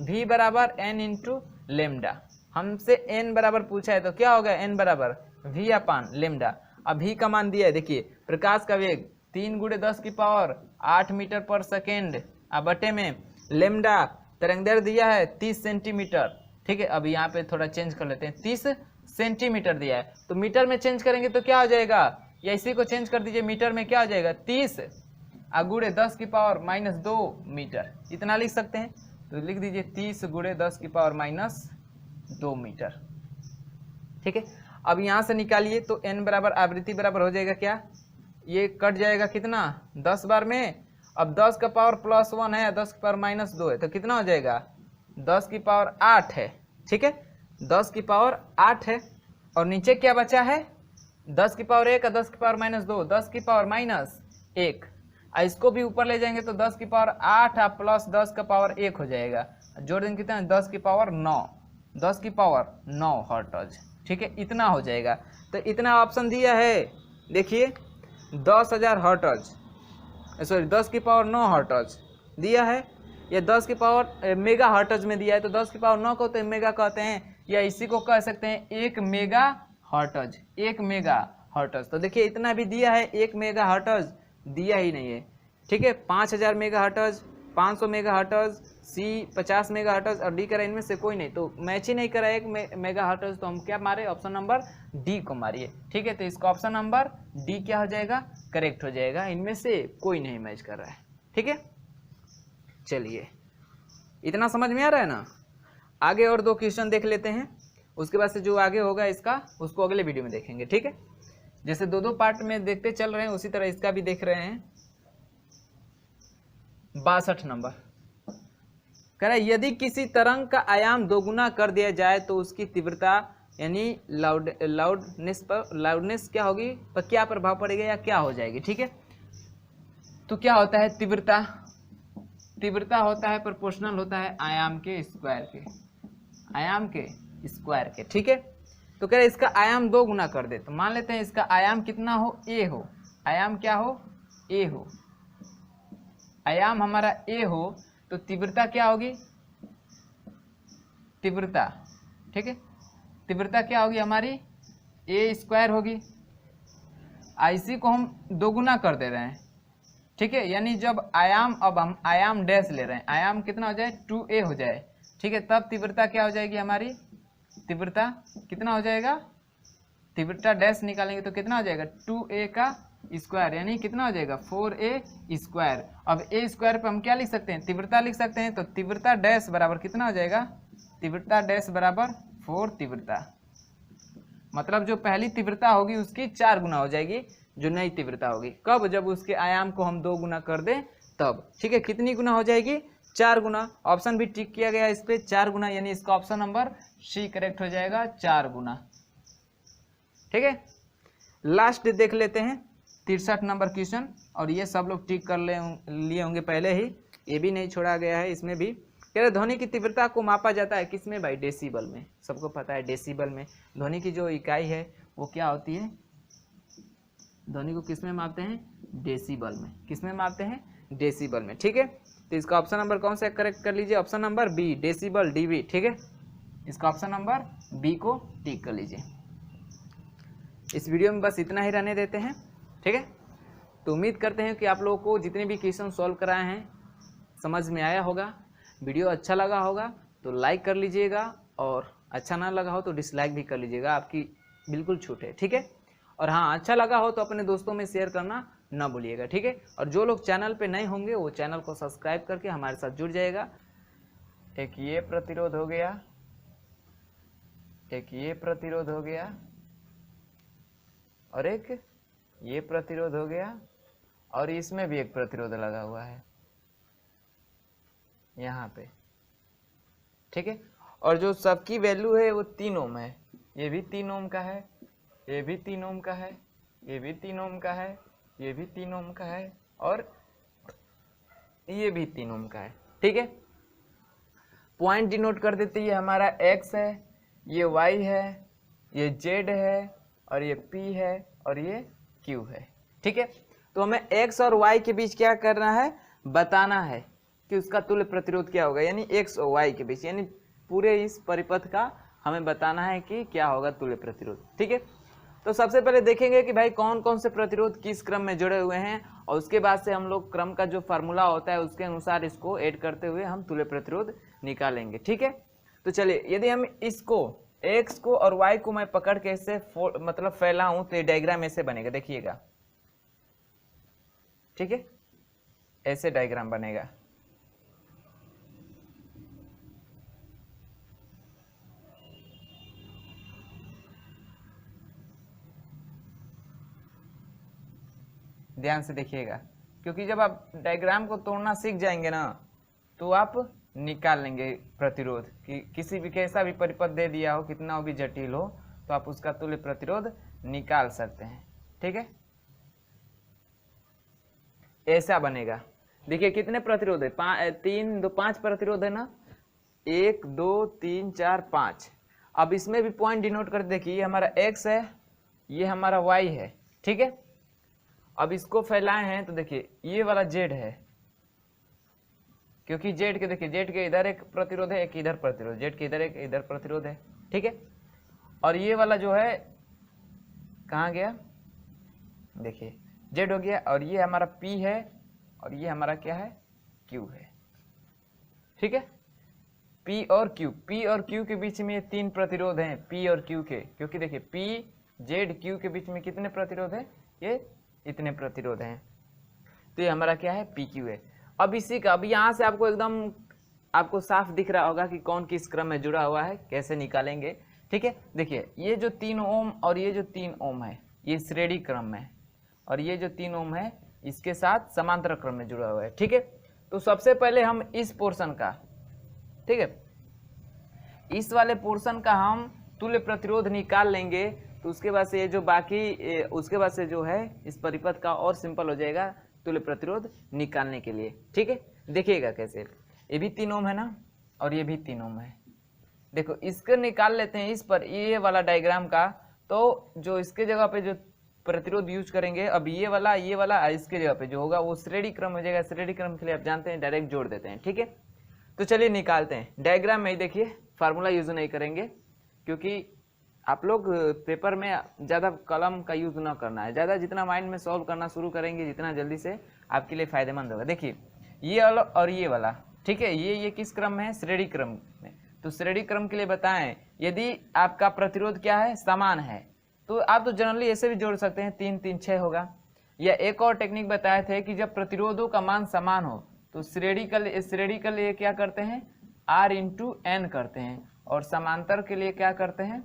v बराबर n इंटू लेमडा, हमसे n बराबर पूछा है तो क्या होगा, n बराबर v अपान लेमडा। अब v का मान दिया है, देखिए प्रकाश का वेग 3 गुणे 10 की पावर 8 मीटर पर सेकेंड, अब बटे में लेमडा तरंगदैर्ध्य दिया है 30 सेंटीमीटर, ठीक है। अब यहाँ पे थोड़ा चेंज कर लेते हैं, 30 सेंटीमीटर दिया है तो मीटर में चेंज करेंगे तो क्या हो जाएगा, या इसी को चेंज कर दीजिए, मीटर में क्या हो जाएगा, 30 गुणे 10 की पावर -2 मीटर, इतना लिख सकते हैं, तो लिख दीजिए 30 गुणे 10 की पावर -2 मीटर, ठीक है। अब यहाँ से निकालिए तो n बराबर आवृत्ति बराबर हो जाएगा क्या, ये कट जाएगा कितना, 10 बार में, अब 10 का पावर +1 है, 10 की पावर -2 है, तो कितना हो जाएगा, 10 की पावर 8 है, ठीक है, 10 की पावर 8 है, और नीचे क्या बचा है, 10 की पावर 1 और 10 की पावर -2, 10 की पावर -1, इसको भी ऊपर ले जाएंगे तो 10 की पावर 8 प्लस 10 का पावर 1 हो जाएगा, जोड़ देंगे कितना, 10 की पावर 9, 10 की पावर 9 हर्ट्ज, ठीक है, इतना हो जाएगा। तो इतना ऑप्शन दिया है, देखिए 10,000 हर्ट्ज, सॉरी 10 की पावर 9 हर्ट्ज दिया है, या 10 की पावर मेगा हर्ट्ज में दिया है, तो 10 की पावर 9 को तो मेगा कहते हैं, या इसी को कह सकते हैं 1 मेगा हर्ट्ज, 1 मेगा हर्ट्ज। तो देखिए इतना भी दिया है, 1 मेगा हर्ट्ज दिया ही नहीं है, ठीक है। 5000 मेगा हर्ट्ज, 500 मेगा हर्ट्ज, सी 50 मेगा हर्ट्ज और डी करा, इनमें से कोई नहीं, तो मैच ही नहीं करा 1 मेगा हर्ट्ज, तो हम क्या मारे, ऑप्शन नंबर डी को मारिए, ठीक है। तो इसका ऑप्शन नंबर डी क्या हो जाएगा, करेक्ट हो जाएगा, इनमें से कोई नहीं मैच कर रहा है, ठीक है। चलिए इतना समझ में आ रहा है ना, आगे और 2 क्वेश्चन देख लेते हैं, उसके बाद से जो आगे होगा इसका उसको अगले वीडियो में देखेंगे, ठीक है। जैसे 2 पार्ट में देखते चल रहे हैं उसी तरह इसका भी देख रहे हैं। 62 नंबर कह रहा है, यदि किसी तरंग का आयाम 2 गुना कर दिया जाए तो उसकी तीव्रता यानी लाउडनेस क्या होगी, पर क्या प्रभाव पड़ेगा या क्या हो जाएगी, ठीक है। तो क्या होता है, तीव्रता होता है प्रोपोर्शनल होता है आयाम के स्क्वायर के, ठीक है। तो कह रहे इसका आयाम 2 गुना कर दे, तो मान लेते हैं इसका आयाम कितना हो, ए हो, आयाम क्या हो, ए हो, आयाम हमारा ए हो, तो तीव्रता क्या होगी, तीव्रता, ठीक है, तीव्रता क्या होगी हमारी, ए स्क्वायर होगी, इसी को हम 2 गुना कर दे रहे हैं, ठीक है। यानी जब आयाम, अब हम आयाम डैश ले रहे हैं, आयाम कितना हो जाए, 2a हो जाए, ठीक है, तब तीव्रता क्या हो जाएगी हमारी, तीव्रता कितना हो जाएगा, तीव्रता डैश निकालेंगे तो कितना हो जाएगा, 2a का स्क्वायर, यानी कितना हो जाएगा, 4a स्क्वायर। अब a स्क्वायर पे हम क्या लिख सकते हैं, तीव्रता लिख सकते हैं, तो तीव्रता डैश बराबर कितना हो जाएगा, तीव्रता डैश बराबर 4 तीव्रता, मतलब जो पहली तीव्रता होगी उसकी 4 गुना हो जाएगी जो नई तीव्रता होगी, कब, जब उसके आयाम को हम 2 गुना कर दें तब, ठीक है। कितनी गुना हो जाएगी, 4 गुना, ऑप्शन भी टिक किया गया इस पे 4 गुना, यानी इसका ऑप्शन नंबर सी करेक्ट हो जाएगा, 4 गुना, ठीक है। लास्ट देख लेते हैं 63 नंबर क्वेश्चन, और ये सब लोग टिक कर लिए होंगे पहले ही, ये भी नहीं छोड़ा गया है, इसमें भी कह रहे ध्वनि की तीव्रता को मापा जाता है किसमें भाई, डेसिबल में, सबको पता है डेसिबल में ध्वनि की जो इकाई है वो क्या होती है, ध्वनि को किस में मापते हैं, डेसिबल में। किस में मापते हैं, डेसिबल में। ठीक है, तो इसका ऑप्शन नंबर कौन सा करेक्ट कर लीजिए, option number b, decibel, dB. ठीक है, इसका ऑप्शन नंबर बी को टिक कर लीजिए। इस वीडियो में बस इतना ही रहने देते हैं। ठीक है, तो उम्मीद करते हैं कि आप लोगों को जितने भी क्वेश्चन सॉल्व कराए हैं समझ में आया होगा। वीडियो अच्छा लगा होगा तो लाइक कर लीजिएगा, और अच्छा ना लगा हो तो डिसलाइक भी कर लीजिएगा, आपकी बिल्कुल छूट है। ठीक है, और हाँ, अच्छा लगा हो तो अपने दोस्तों में शेयर करना ना भूलिएगा। ठीक है, और जो लोग चैनल पे नए होंगे वो चैनल को सब्सक्राइब करके हमारे साथ जुड़ जाएगा। एक ये प्रतिरोध हो गया, एक ये प्रतिरोध हो गया, और एक ये प्रतिरोध हो गया, और इसमें भी एक प्रतिरोध लगा हुआ है यहाँ पे। ठीक है, और जो सबकी वैल्यू है वो 3 ओम है। ये भी 3 ओम का है, ये भी 3 ओम का है, ये भी 3 ओम का है, ये भी 3 ओम का है, और ये भी 3 ओम का है। ठीक है, पॉइंट डिनोट कर देते, ये हमारा x है, ये y है, ये z है, और ये p है, और ये q है। ठीक है, तो हमें x और y के बीच क्या करना है, बताना है कि उसका तुल्य प्रतिरोध क्या होगा, यानी x और y के बीच, यानी पूरे इस परिपथ का हमें बताना है कि क्या होगा तुल्य प्रतिरोध। ठीक है, तो सबसे पहले देखेंगे कि भाई कौन कौन से प्रतिरोध किस क्रम में जुड़े हुए हैं, और उसके बाद से हम लोग क्रम का जो फार्मूला होता है उसके अनुसार इसको ऐड करते हुए हम तुल्य प्रतिरोध निकालेंगे। ठीक है, तो चलिए, यदि हम इसको x को और y को मैं पकड़ के ऐसे मतलब फैलाऊं तो ये डायग्राम ऐसे बनेगा, देखिएगा। ठीक है, ऐसे डायग्राम बनेगा। ध्यान से देखिएगा, क्योंकि जब आप डायग्राम को तोड़ना सीख जाएंगे ना तो आप निकाल लेंगे प्रतिरोध, कि किसी भी कैसा भी परिपथ दे दिया हो, कितना भी जटिल हो, तो आप उसका तुल्य प्रतिरोध निकाल सकते हैं। ठीक है, ऐसा बनेगा। देखिए कितने प्रतिरोध है, 3 2 5 प्रतिरोध है ना, 1 2 3 4 5। अब इसमें भी पॉइंट डिनोट कर देखिए, ये हमारा x है, ये हमारा y है। ठीक है, अब इसको फैलाए हैं तो देखिए ये वाला z है, क्योंकि z के देखिए z के इधर एक प्रतिरोध है, एक इधर प्रतिरोध, z के इधर एक इधर प्रतिरोध है। ठीक है, और ये वाला जो है कहाँ गया, देखिए z हो गया, और ये हमारा p है, और ये हमारा क्या है, q है। ठीक है, p और q के बीच में ये 3 प्रतिरोध हैं, p और q के, क्योंकि देखिए p z q के बीच में कितने प्रतिरोध है, ये इतने प्रतिरोध हैं, तो ये हमारा क्या है, PQ है। अब इसी का, अब यहाँ से आपको एकदम आपको साफ दिख रहा होगा कि कौन किस क्रम में जुड़ा हुआ है, कैसे निकालेंगे। ठीक है, देखिए ये जो 3 ओम और ये जो 3 ओम है ये श्रेणी क्रम में, और ये जो 3 ओम है इसके साथ समांतर क्रम में जुड़ा हुआ है। ठीक है, तो सबसे पहले हम इस पोर्शन का, ठीक है, इस वाले पोर्शन का हम तुल्य प्रतिरोध निकाल लेंगे, तो उसके बाद से ये जो बाकी उसके बाद से जो है इस परिपथ का और सिंपल हो जाएगा तुल्य प्रतिरोध निकालने के लिए। ठीक है, देखिएगा कैसे, ये भी 3 ओम है ना, और ये भी 3 ओम है। देखो इसको निकाल लेते हैं इस पर, ये वाला डायग्राम का, तो जो इसके जगह पे जो प्रतिरोध यूज करेंगे, अब ये वाला इसके जगह पे जो होगा वो श्रेणी क्रम हो जाएगा। श्रेणी क्रम के लिए आप जानते हैं डायरेक्ट जोड़ देते हैं। ठीक है, तो चलिए निकालते हैं। डायग्राम में ही देखिए, फार्मूला यूज नहीं करेंगे, क्योंकि आप लोग पेपर में ज़्यादा कलम का यूज़ ना करना है, ज़्यादा जितना माइंड में सॉल्व करना शुरू करेंगे जितना जल्दी से आपके लिए फ़ायदेमंद होगा। देखिए ये वाला और ये वाला, ठीक है, ये किस क्रम में है, श्रेणी क्रम में। तो श्रेणी क्रम के लिए बताएं, यदि आपका प्रतिरोध क्या है, समान है, तो आप तो जनरली ऐसे भी जोड़ सकते हैं, 3 3 6 होगा। या एक और टेक्निक बताए थे कि जब प्रतिरोधों का मान समान हो तो श्रेणी के लिए क्या करते हैं, R × N करते हैं, और समांतर के लिए क्या करते हैं,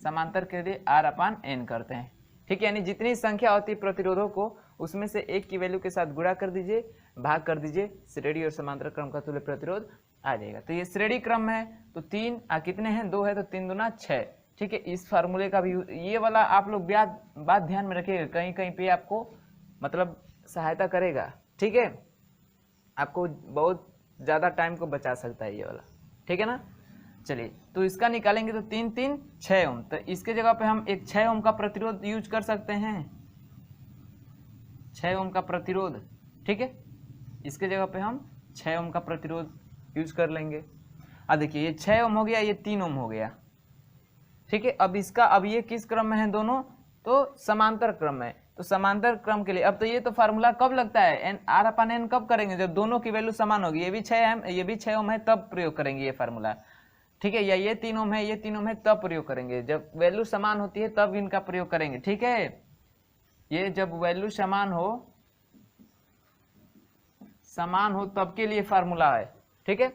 समांतर के लिए R/N करते हैं। ठीक है, यानी जितनी संख्या होती है प्रतिरोधों को उसमें से एक की वैल्यू के साथ गुणा कर दीजिए, भाग कर दीजिए, श्रेणी और समांतर क्रम का तुल्य प्रतिरोध आ जाएगा। तो ये श्रेणी क्रम है, तो 3 कितने हैं, 2 है, तो 3 दूना 6। ठीक है, इस फार्मूले का भी ये वाला आप लोग बात ध्यान में रखिएगा, कहीं कहीं पे आपको मतलब सहायता करेगा। ठीक है, आपको बहुत ज़्यादा टाइम को बचा सकता है ये वाला। ठीक है ना, चलिए तो इसका निकालेंगे तो 3 3 6 ओम, तो इसके जगह पे हम एक 6 ओम का प्रतिरोध यूज कर सकते हैं, 6 ओम का प्रतिरोध, ठीक है। इसके जगह पे हम 6 ओम का प्रतिरोध यूज कर लेंगे। अब देखिए ये 6 ओम हो गया, ये 3 ओम हो गया, ठीक है। अब इसका अब ये किस क्रम में है दोनों, तो समांतर क्रम में। तो समांतर क्रम के लिए अब तो ये तो फार्मूला कब लगता है, एन आर अपन एन कब करेंगे, जब दोनों की वैल्यू समान होगी, ये भी 6 है ये भी 6 ओम है तब प्रयोग करेंगे ये फार्मूला, ठीक है। या ये 3 ओम है ये 3 ओम है तब प्रयोग करेंगे, जब वैल्यू समान होती है तब इनका प्रयोग करेंगे, ठीक है। ये जब वैल्यू समान हो तब के लिए फार्मूला है, ठीक है।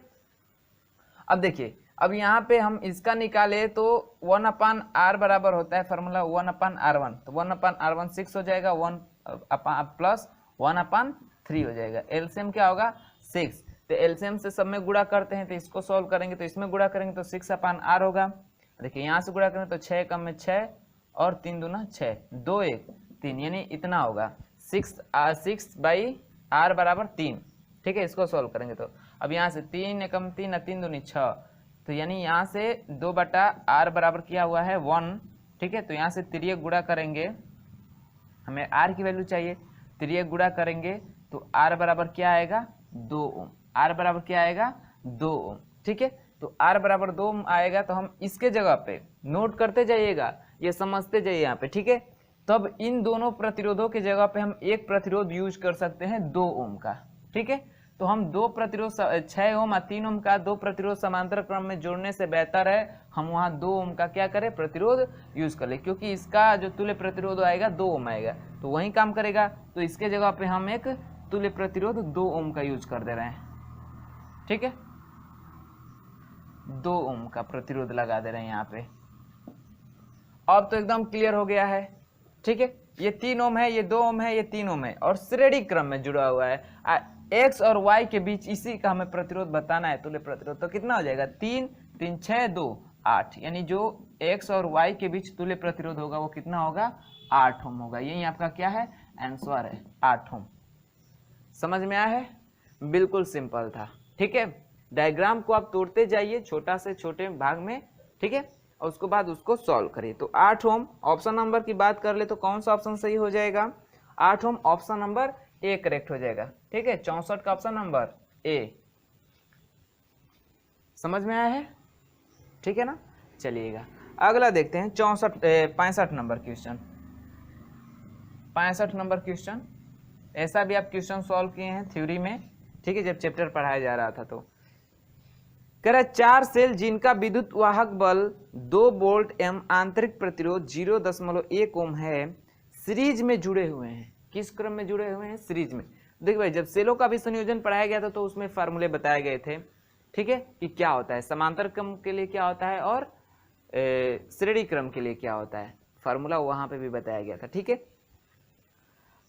अब देखिए अब यहाँ पे हम इसका निकाले तो 1/r बराबर होता है फार्मूला 1/r1, तो 1/r1 6 हो जाएगा, 1 प्लस 1/3 हो जाएगा। एलसीएम क्या होगा 6, तो एलसीएम से सब में गुणा करते हैं, तो इसको सॉल्व करेंगे तो इसमें गुणा करेंगे तो 6/r होगा। देखिए यहाँ से गुणा करेंगे तो 6 कम में 6 और 3 दूना 6, 2 1 3 यानी इतना होगा 6/r बराबर 3, ठीक है। इसको सॉल्व करेंगे तो अब यहाँ से 3 एकम 3 3 दूनी 6, तो यानी यहाँ से 2/r बराबर किया हुआ है 1, ठीक है। तो यहाँ से तिर्यक गुणा करेंगे, हमें r की वैल्यू चाहिए, तिर्यक गुणा करेंगे तो r बराबर क्या आएगा 2 ओम, r बराबर क्या आएगा 2 ओम, ठीक है। तो r बराबर 2 ओम आएगा, तो हम इसके जगह पे नोट करते जाइएगा, ये समझते जाइए यहाँ पे, ठीक है। तब इन दोनों प्रतिरोधों की जगह पे हम एक प्रतिरोध यूज कर सकते हैं 2 ओम का, ठीक है। तो हम दो प्रतिरोध 6 ओम और 3 ओम का दो प्रतिरोध समांतर क्रम में जोड़ने से बेहतर है हम वहां 2 ओम का क्या करें प्रतिरोध यूज कर ले, क्योंकि इसका जो तुल्य प्रतिरोध आएगा 2 ओम आएगा, तो वही काम करेगा। तो इसके जगह पे हम एक तुल्य प्रतिरोध 2 ओम का यूज कर दे रहे हैं, ठीक है। 2 ओम का प्रतिरोध लगा दे रहे हैं यहाँ पे। अब तो एकदम क्लियर हो गया है, ठीक है। ये 3 ओम है, ये 2 ओम है, ये 3 ओम है और श्रेणी क्रम में जुड़ा हुआ है। x और y के बीच इसी का हमें प्रतिरोध बताना है, तुल्य प्रतिरोध। तो कितना हो जाएगा 3 3 6 2 8, यानी जो x और y के बीच तुल्य प्रतिरोध होगा वो कितना होगा 8 ओम होगा। यही आपका क्या है आंसर है 8 ओम। समझ में आया है, बिल्कुल सिंपल था, ठीक है। डायग्राम को आप तोड़ते जाइए छोटा से छोटे भाग में, ठीक है, और उसके बाद उसको सॉल्व करिए। तो 8 ओम ऑप्शन नंबर की बात कर ले तो कौन सा ऑप्शन सही हो जाएगा 8 ओम, ऑप्शन नंबर ए करेक्ट हो जाएगा, ठीक है। 64 का ऑप्शन नंबर ए। समझ में आया है, ठीक है ना। चलिएगा अगला देखते हैं 65 नंबर क्वेश्चन। 65 नंबर क्वेश्चन, ऐसा भी आप क्वेश्चन सॉल्व किए हैं थ्योरी में, ठीक है, जब चैप्टर पढ़ाया जा रहा था। तो कह रहा है 4 सेल जिनका विद्युत वाहक बल 2 वोल्ट एवं आंतरिक प्रतिरोध 0.1 ओम है सीरीज में जुड़े हुए हैं। किस क्रम में जुड़े हुए हैं सीरीज में। देखिए भाई जब सेलों का भी संयोजन पढ़ाया गया था तो उसमें फार्मूले बताए गए थे, ठीक है, कि क्या होता है समांतर क्रम के लिए क्या होता है और श्रेणी क्रम के लिए क्या होता है, फार्मूला वहां पे भी बताया गया था, ठीक है।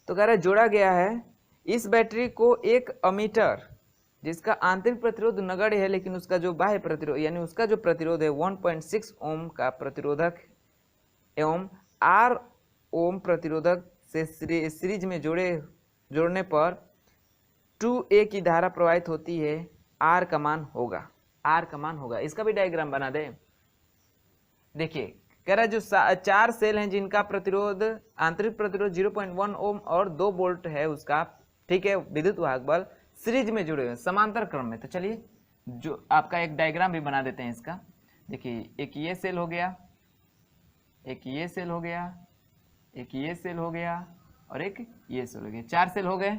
तो कह रहा है जोड़ा गया है इस बैटरी को एक अमीटर जिसका आंतरिक प्रतिरोध नगण्य है लेकिन उसका जो बाह्य प्रतिरोध यानी उसका जो प्रतिरोध है 1.6 ओम का प्रतिरोधक एवं 8 ओम प्रतिरोधक से सीरीज में जोड़ने पर 2A की धारा प्रवाहित होती है, R का मान होगा। इसका भी डायग्राम बना दे। देखिए कह रहा है जो 4 सेल हैं जिनका प्रतिरोध आंतरिक प्रतिरोध 0.1 ओम और 2 वोल्ट है उसका, ठीक है, विद्युत वाहक बल सीरीज में जुड़े हुए समांतर क्रम में। तो चलिए जो आपका एक डायग्राम भी बना देते हैं इसका। देखिए एक ये सेल हो गया, एक ये सेल हो गया, एक ये सेल हो गया और एक ये सेल हो गया, 4 सेल हो गए।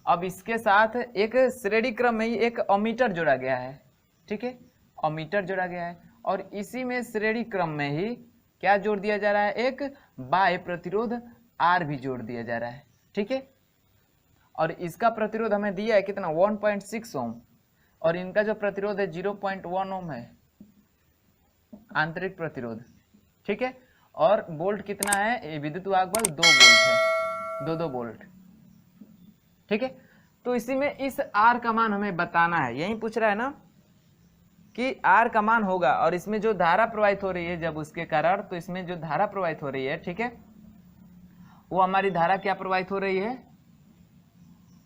अब इसके साथ एक श्रेणी क्रम में ही एक अमीटर जोड़ा गया है, ठीक है, अमीटर जोड़ा गया है और इसी में श्रेणी क्रम में ही क्या जोड़ दिया जा रहा है, एक बाह्य प्रतिरोध R भी जोड़ दिया जा रहा है, ठीक है। और इसका प्रतिरोध हमें दिया है कितना 1.6 ओम और इनका जो प्रतिरोध है 0.1 ओम है आंतरिक प्रतिरोध, ठीक है। और वोल्ट कितना है, विद्युत वाहक बल 2 वोल्ट है, 2 वोल्ट, ठीक है। तो इसी में इस R का मान हमें बताना है, यही पूछ रहा है ना कि R का मान होगा और इसमें जो धारा प्रवाहित हो रही है जब उसके कारण, तो इसमें जो धारा प्रवाहित हो रही है, ठीक है, वो हमारी धारा क्या प्रवाहित हो रही है,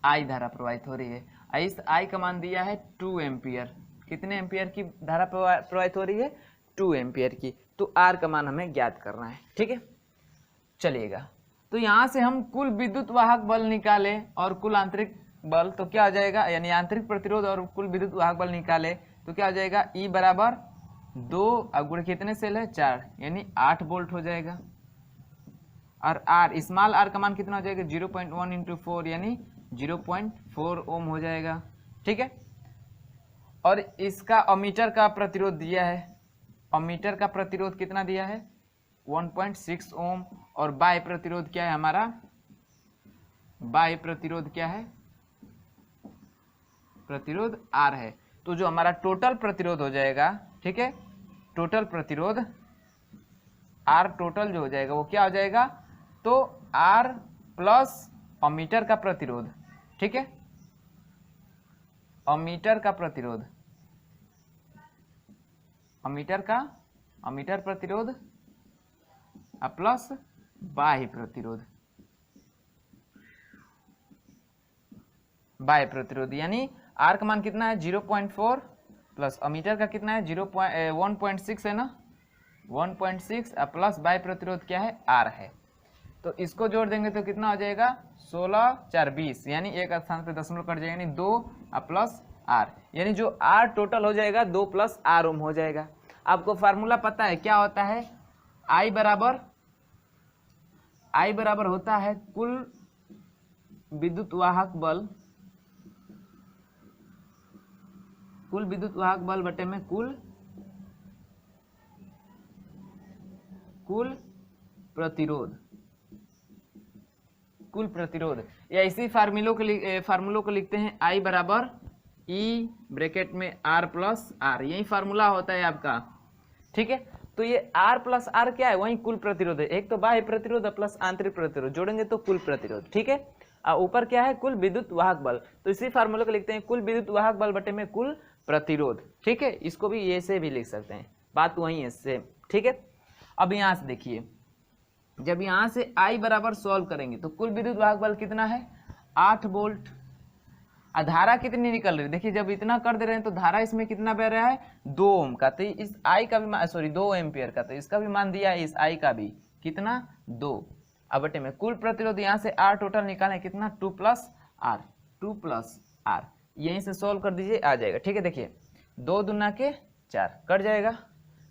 I धारा प्रवाहित हो रही है। इस I का मान दिया है 2 एम्पियर, कितने एम्पियर की धारा प्रवाहित हो रही है, 2 एम्पियर की। तो आर का मान हमें ज्ञात करना है, ठीक है। चलिएगा, तो यहाँ से हम कुल विद्युत वाहक बल निकाले और कुल आंतरिक बल, तो क्या हो जाएगा, यानी आंतरिक प्रतिरोध और कुल विद्युत वाहक बल निकाले तो क्या हो जाएगा, ई बराबर 2 और गुणे कितने सेल है, 4, यानी 8 वोल्ट हो जाएगा। और आर, स्मॉल आर का मान कितना हो जाएगा, 0.1 इंटू 4 यानी 0.4 ओम हो जाएगा, ठीक है। और इसका अमीटर का प्रतिरोध दिया है, अमीटर का प्रतिरोध कितना दिया है, 1.6 ओम। और बाह्य प्रतिरोध क्या है हमारा, बाह्य प्रतिरोध क्या है, प्रतिरोध आर है। तो जो हमारा टोटल प्रतिरोध हो जाएगा, ठीक है, टोटल प्रतिरोध आर टोटल जो हो जाएगा वो क्या हो जाएगा, तो आर प्लस अमीटर का प्रतिरोध, ठीक है, अमीटर का प्रतिरोध, अमीटर प्रतिरोध प्लस बाह्य प्रतिरोध, बाह्य प्रतिरोध यानी आर का मान कितना है 0.4 प्लस अमीटर का कितना है 1.6 है ना, 1.6 प्लस बाह्य प्रतिरोध क्या है, आर है। तो इसको जोड़ देंगे तो कितना हो जाएगा, 16 4 20, यानी एक स्थान पे दशमलव कट जाएगा, यानी 2 प्लस आर, यानी जो आर टोटल हो जाएगा 2 प्लस आर ओम हो जाएगा। आपको फार्मूला पता है क्या होता है, आई बराबर होता है कुल विद्युत वाहक बल, कुल विद्युत वाहक बल बटे में कुल प्रतिरोध, कुल प्रतिरोध। या इसी फार्मूलों को लिखते हैं आई बराबर ई ब्रैकेट में आर प्लस आर, यही फार्मूला होता है आपका, ठीक है। तो ये आर प्लस आर क्या है, वही कुल प्रतिरोध है, एक तो बाह्य प्रतिरोध प्लस आंतरिक प्रतिरोध जोड़ेंगे तो कुल प्रतिरोध, ठीक है। और ऊपर क्या है, कुल विद्युत वाहक बल, तो इसी फार्मूले को लिखते हैं कुल विद्युत वाहक बल बटे में कुल प्रतिरोध, ठीक है। इसको भी ये से भी लिख सकते हैं, बात वही है सेम, ठीक है। अब यहाँ से देखिए, जब यहाँ से I बराबर सॉल्व करेंगे तो कुल विद्युत वाहक बल कितना है, 8 वोल्ट। धारा कितनी निकल रही है, देखिए जब इतना कर दे रहे हैं तो धारा इसमें कितना बह रहा है, 2 ओम का, तो इस I का भी सॉरी 2 एम्पियर का, तो इसका भी मान दिया है, इस I का भी कितना 2। अब बटे में कुल प्रतिरोध यहाँ से R टोटल निकालें कितना, 2 प्लस R, यहीं से सॉल्व कर दीजिए आ जाएगा, ठीक है। देखिए 2 दूना के 4 कट जाएगा,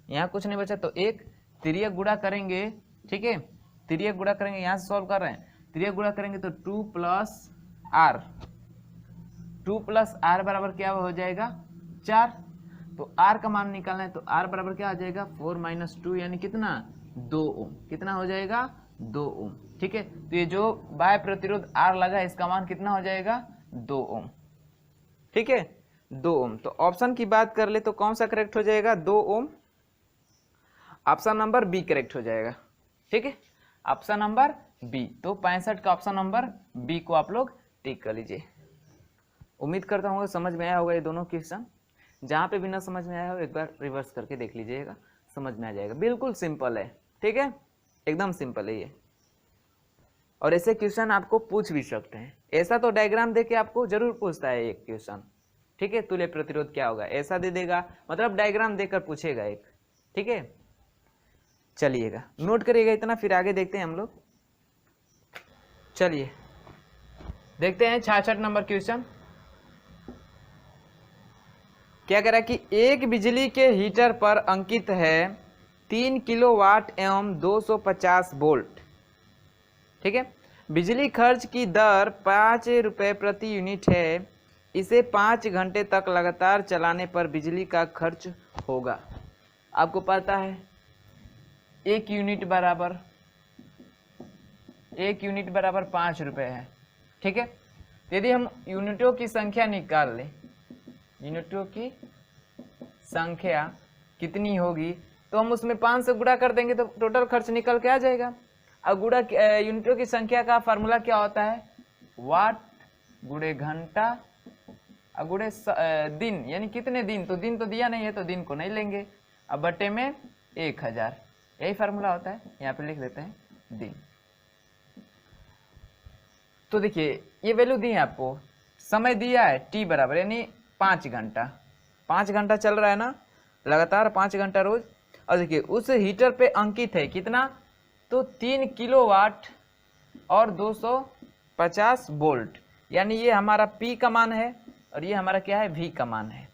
यहाँ कुछ नहीं बचा, तो एक तिर्यक गुणा करेंगे, ठीक है, तिर्यक गुणा करेंगे, यहाँ से सॉल्व कर रहे हैं, तिर्यक गुणा करेंगे तो 2 प्लस आर बराबर क्या हो जाएगा 4। तो आर का मान निकालना है, तो आर बराबर क्या आ जाएगा 4 माइनस 2 यानी कितना 2 ओम, कितना हो जाएगा 2 ओम, ठीक है। तो ये जो बाह्य प्रतिरोध आर लगा है इसका मान कितना हो जाएगा 2 ओम, ठीक है, 2 ओम। तो ऑप्शन की बात कर ले तो कौन सा करेक्ट हो जाएगा, 2 ओम, ऑप्शन नंबर बी करेक्ट हो जाएगा, ठीक है, ऑप्शन नंबर बी। तो 65 का ऑप्शन नंबर बी को आप लोग टिक कर लीजिए। उम्मीद करता हूँ समझ में आया होगा ये दोनों क्वेश्चन, जहाँ पे भी ना समझ में आया हो एक बार रिवर्स करके देख लीजिएगा, समझ में आ जाएगा। बिल्कुल सिंपल है, ठीक है, एकदम सिंपल है ये। और ऐसे क्वेश्चन आपको पूछ भी सकते हैं, ऐसा तो डायग्राम देके आपको जरूर पूछता है एक क्वेश्चन, ठीक है, तुल्य प्रतिरोध क्या होगा ऐसा दे देगा, मतलब डायग्राम देकर पूछेगा एक, ठीक है। चलिएगा नोट करिएगा इतना, फिर आगे देखते हैं हम लोग। चलिए देखते हैं 66 नंबर क्वेश्चन। क्या कह रहा है कि एक बिजली के हीटर पर अंकित है 3 किलोवाट एवं 250 वोल्ट, ठीक है। बिजली खर्च की दर 5 रुपये प्रति यूनिट है, इसे 5 घंटे तक लगातार चलाने पर बिजली का खर्च होगा। आपको पता है 1 यूनिट बराबर 5 रुपये है, ठीक है। यदि हम यूनिटों की संख्या निकाल लें, यूनिटों की संख्या कितनी होगी, तो हम उसमें 5 से गुणा कर देंगे तो टोटल खर्च निकल के आ जाएगा। अब गुणा यूनिटों की संख्या का फार्मूला क्या होता है, वाट गुणे घंटा गुणे दिन, यानी कितने दिन, तो दिन तो दिया नहीं है तो दिन को नहीं लेंगे, अब बटे में 1000, यही फार्मूला होता है। यहाँ पे लिख देते हैं दिन। तो देखिए ये वैल्यू दी है आपको, समय दिया है टी बराबर यानी 5 घंटा, 5 घंटा चल रहा है ना, लगातार 5 घंटा रोज। और देखिए उस हीटर पे अंकित है कितना, तो 3 किलोवाट और 250 वोल्ट, यानी ये हमारा P का मान है और ये हमारा क्या है, V का मान है।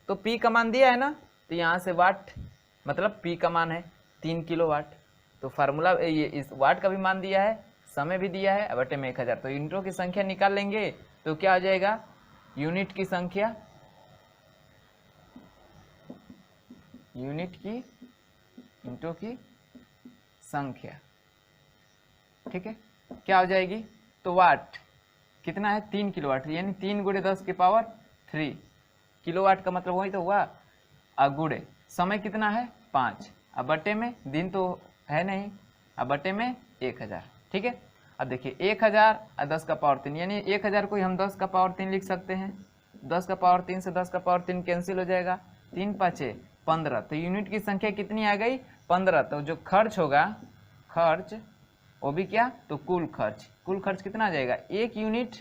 तो P का मान दिया है ना, तो यहाँ से वाट मतलब P का मान है 3 किलोवाट। तो फार्मूला ये इस वाट का भी मान दिया है, समय भी दिया है, बटे में 1000। तो यूनिटों की संख्या निकाल लेंगे तो क्या हो जाएगा, यूनिट की संख्या, यूनिट की यूनिटों की संख्या, ठीक है, क्या हो जाएगी, तो वाट कितना है 3 किलोवाट, यानी 3 × 10⁻³ किलोवाट का मतलब वही तो हुआ। गुणे समय कितना है 5, अब बटे में, दिन तो है नहीं, अब बटे में 1000, ठीक है। अब देखिए 1000 और 10⁻³ यानी 1000 को हम 10⁻³ लिख सकते हैं। 10⁻³ से 10⁻³ कैंसिल हो जाएगा, 3 × 5 = 15। तो यूनिट की संख्या कितनी आ गई, 15। तो जो खर्च होगा, खर्च वो भी क्या, तो कुल खर्च कितना आ जाएगा, एक यूनिट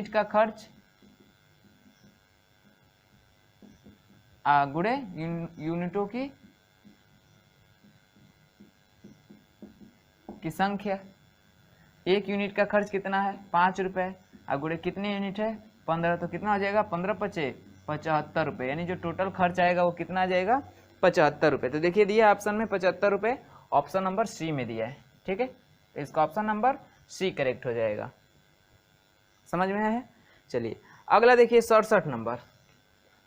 का खर्च गुणे यूनिटों की संख्या। एक यूनिट का खर्च कितना है 5 रुपये, गुणे कितने यूनिट है 15, तो कितना आ जाएगा 15 × 5 = 75 रुपये, यानी जो टोटल खर्च आएगा वो कितना आ जाएगा 75 रुपये। तो देखिए दिया ऑप्शन में 75 रुपये, ऑप्शन नंबर सी में दिया है, ठीक है। तो इसका ऑप्शन नंबर सी करेक्ट हो जाएगा, समझ में है। चलिए अगला देखिए 67 नंबर।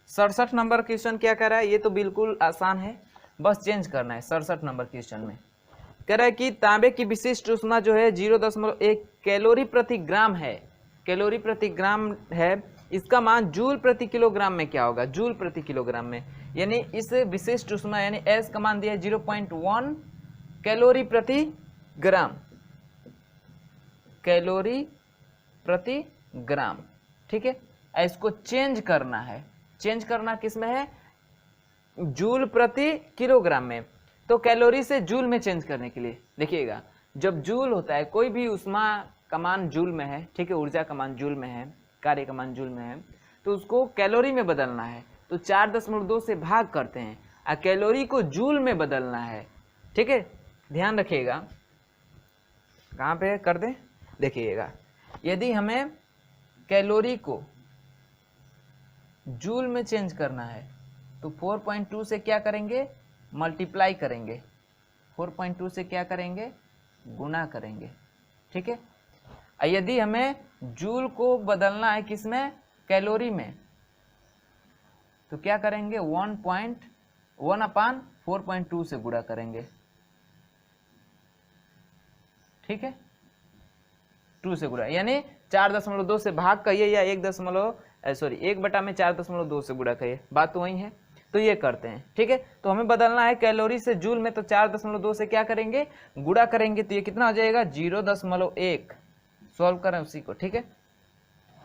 67 नंबर क्वेश्चन क्या कह रहा है, ये तो बिल्कुल आसान है, बस चेंज करना है। 67 नंबर क्वेश्चन में कह रहा है कि तांबे की विशिष्ट ऊष्मा जो है 0.1 कैलोरी प्रति ग्राम है, कैलोरी प्रति ग्राम है, इसका मान जूल प्रति किलोग्राम में क्या होगा, जूल प्रति किलोग्राम में। यानी इस विशिष्ट ऊष्मा यानी एस का मान दिया है 0.1 कैलोरी प्रति ग्राम, कैलोरी प्रति ग्राम, ठीक है। इसको चेंज करना है, चेंज करना किस में है, जूल प्रति किलोग्राम में। तो कैलोरी से जूल में चेंज करने के लिए देखिएगा, जब जूल होता है, कोई भी ऊष्मा का मान जूल में है, ठीक है, ऊर्जा का मान जूल में है, कार्य का मान जूल में है, तो उसको कैलोरी में बदलना है तो 4.2 से भाग करते हैं, और कैलोरी को जूल में बदलना है, ठीक है। ध्यान रखिएगा, कहाँ पे कर दें, देखिएगा, यदि हमें कैलोरी को जूल में चेंज करना है तो 4.2 से क्या करेंगे, मल्टीप्लाई करेंगे, 4.2 से क्या करेंगे, गुना करेंगे, ठीक है। यदि हमें जूल को बदलना है किसमें, कैलोरी में, तो क्या करेंगे, 1/4.2 से गुणा करेंगे, ठीक है, 2 से गुणा, यानी 4.2 से भाग करिए या 1/4.2 से गुणा करिए, बात तो वही है। तो ये करते हैं, ठीक है। तो हमें बदलना है कैलोरी से जूल में, तो 4.2 से क्या करेंगे, गुणा करेंगे, तो ये कितना हो जाएगा 0.1, सॉल्व करें उसी को, ठीक है।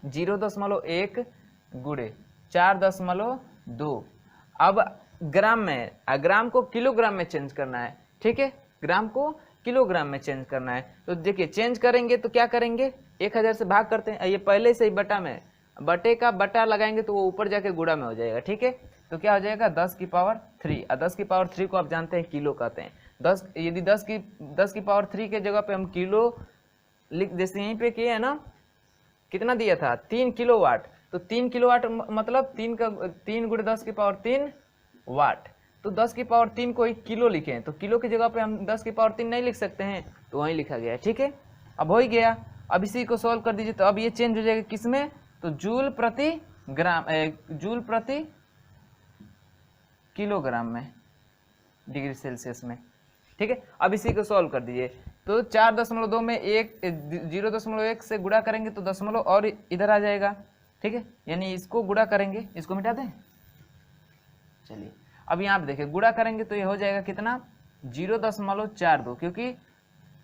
0.1 गुणे 4.2, अब ग्राम में, ग्राम को किलोग्राम में चेंज करना है, ठीक है, ग्राम को किलोग्राम में चेंज करना है। तो देखिए चेंज करेंगे तो क्या करेंगे, 1000 से भाग करते हैं, ये पहले से ही बटा में, बटे का बटा लगाएंगे तो वो ऊपर जाके गुणा में हो जाएगा, ठीक है। तो क्या हो जाएगा 10⁻3, और 10⁻3 को आप जानते हैं किलो कहते हैं। 10 यदि 10⁻3 के जगह पे हम किलो लिख, जैसे यहीं पे किए है ना, कितना दिया था 3 किलोवाट, तो 3 किलोवाट मतलब 3 × 10⁻3 वाट, तो 10⁻3 को ही किलो लिखे, तो किलो की जगह पे हम 10⁻3 नहीं लिख सकते हैं, तो वहीं लिखा गया है, ठीक है। अब हो ही गया, अब इसी को सॉल्व कर दीजिए, तो अब ये चेंज हो जाएगा किसमें, तो जूल प्रति ग्राम, जूल प्रति किलोग्राम में, डिग्री सेल्सियस में, ठीक है। अब इसी को सॉल्व कर दीजिए, तो 4.2 में 0.1 से गुणा करेंगे तो दशमलव और इधर आ जाएगा, ठीक है, यानी इसको गुणा करेंगे, इसको मिटा दें। चलिए अब यहाँ पे देखिए गुणा करेंगे तो ये हो जाएगा कितना 0.42, क्योंकि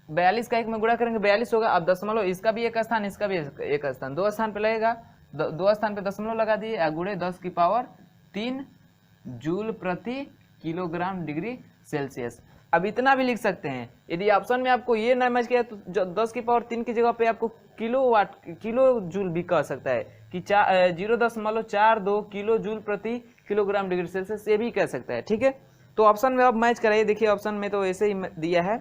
42 का 1 में गुणा करेंगे 42 होगा। अब दशमलव, इसका भी एक स्थान, इसका भी एक स्थान, 2 स्थान पे लगेगा, 2 स्थान पे दशमलव लगा दिए, गुणे 10⁻3 जूल प्रति किलोग्राम डिग्री सेल्सियस। अब इतना भी लिख सकते हैं, यदि ऑप्शन में आपको ये ना मैच किया तो 10 की पावर 3 की जगह पे आपको किलो जूल भी कह सकता है कि 0.42 किलो जूल प्रति किलोग्राम डिग्री सेल्सियस, ये भी कह सकता है। ठीक है, तो ऑप्शन में अब मैच कराइए। देखिए ऑप्शन में तो ऐसे ही दिया है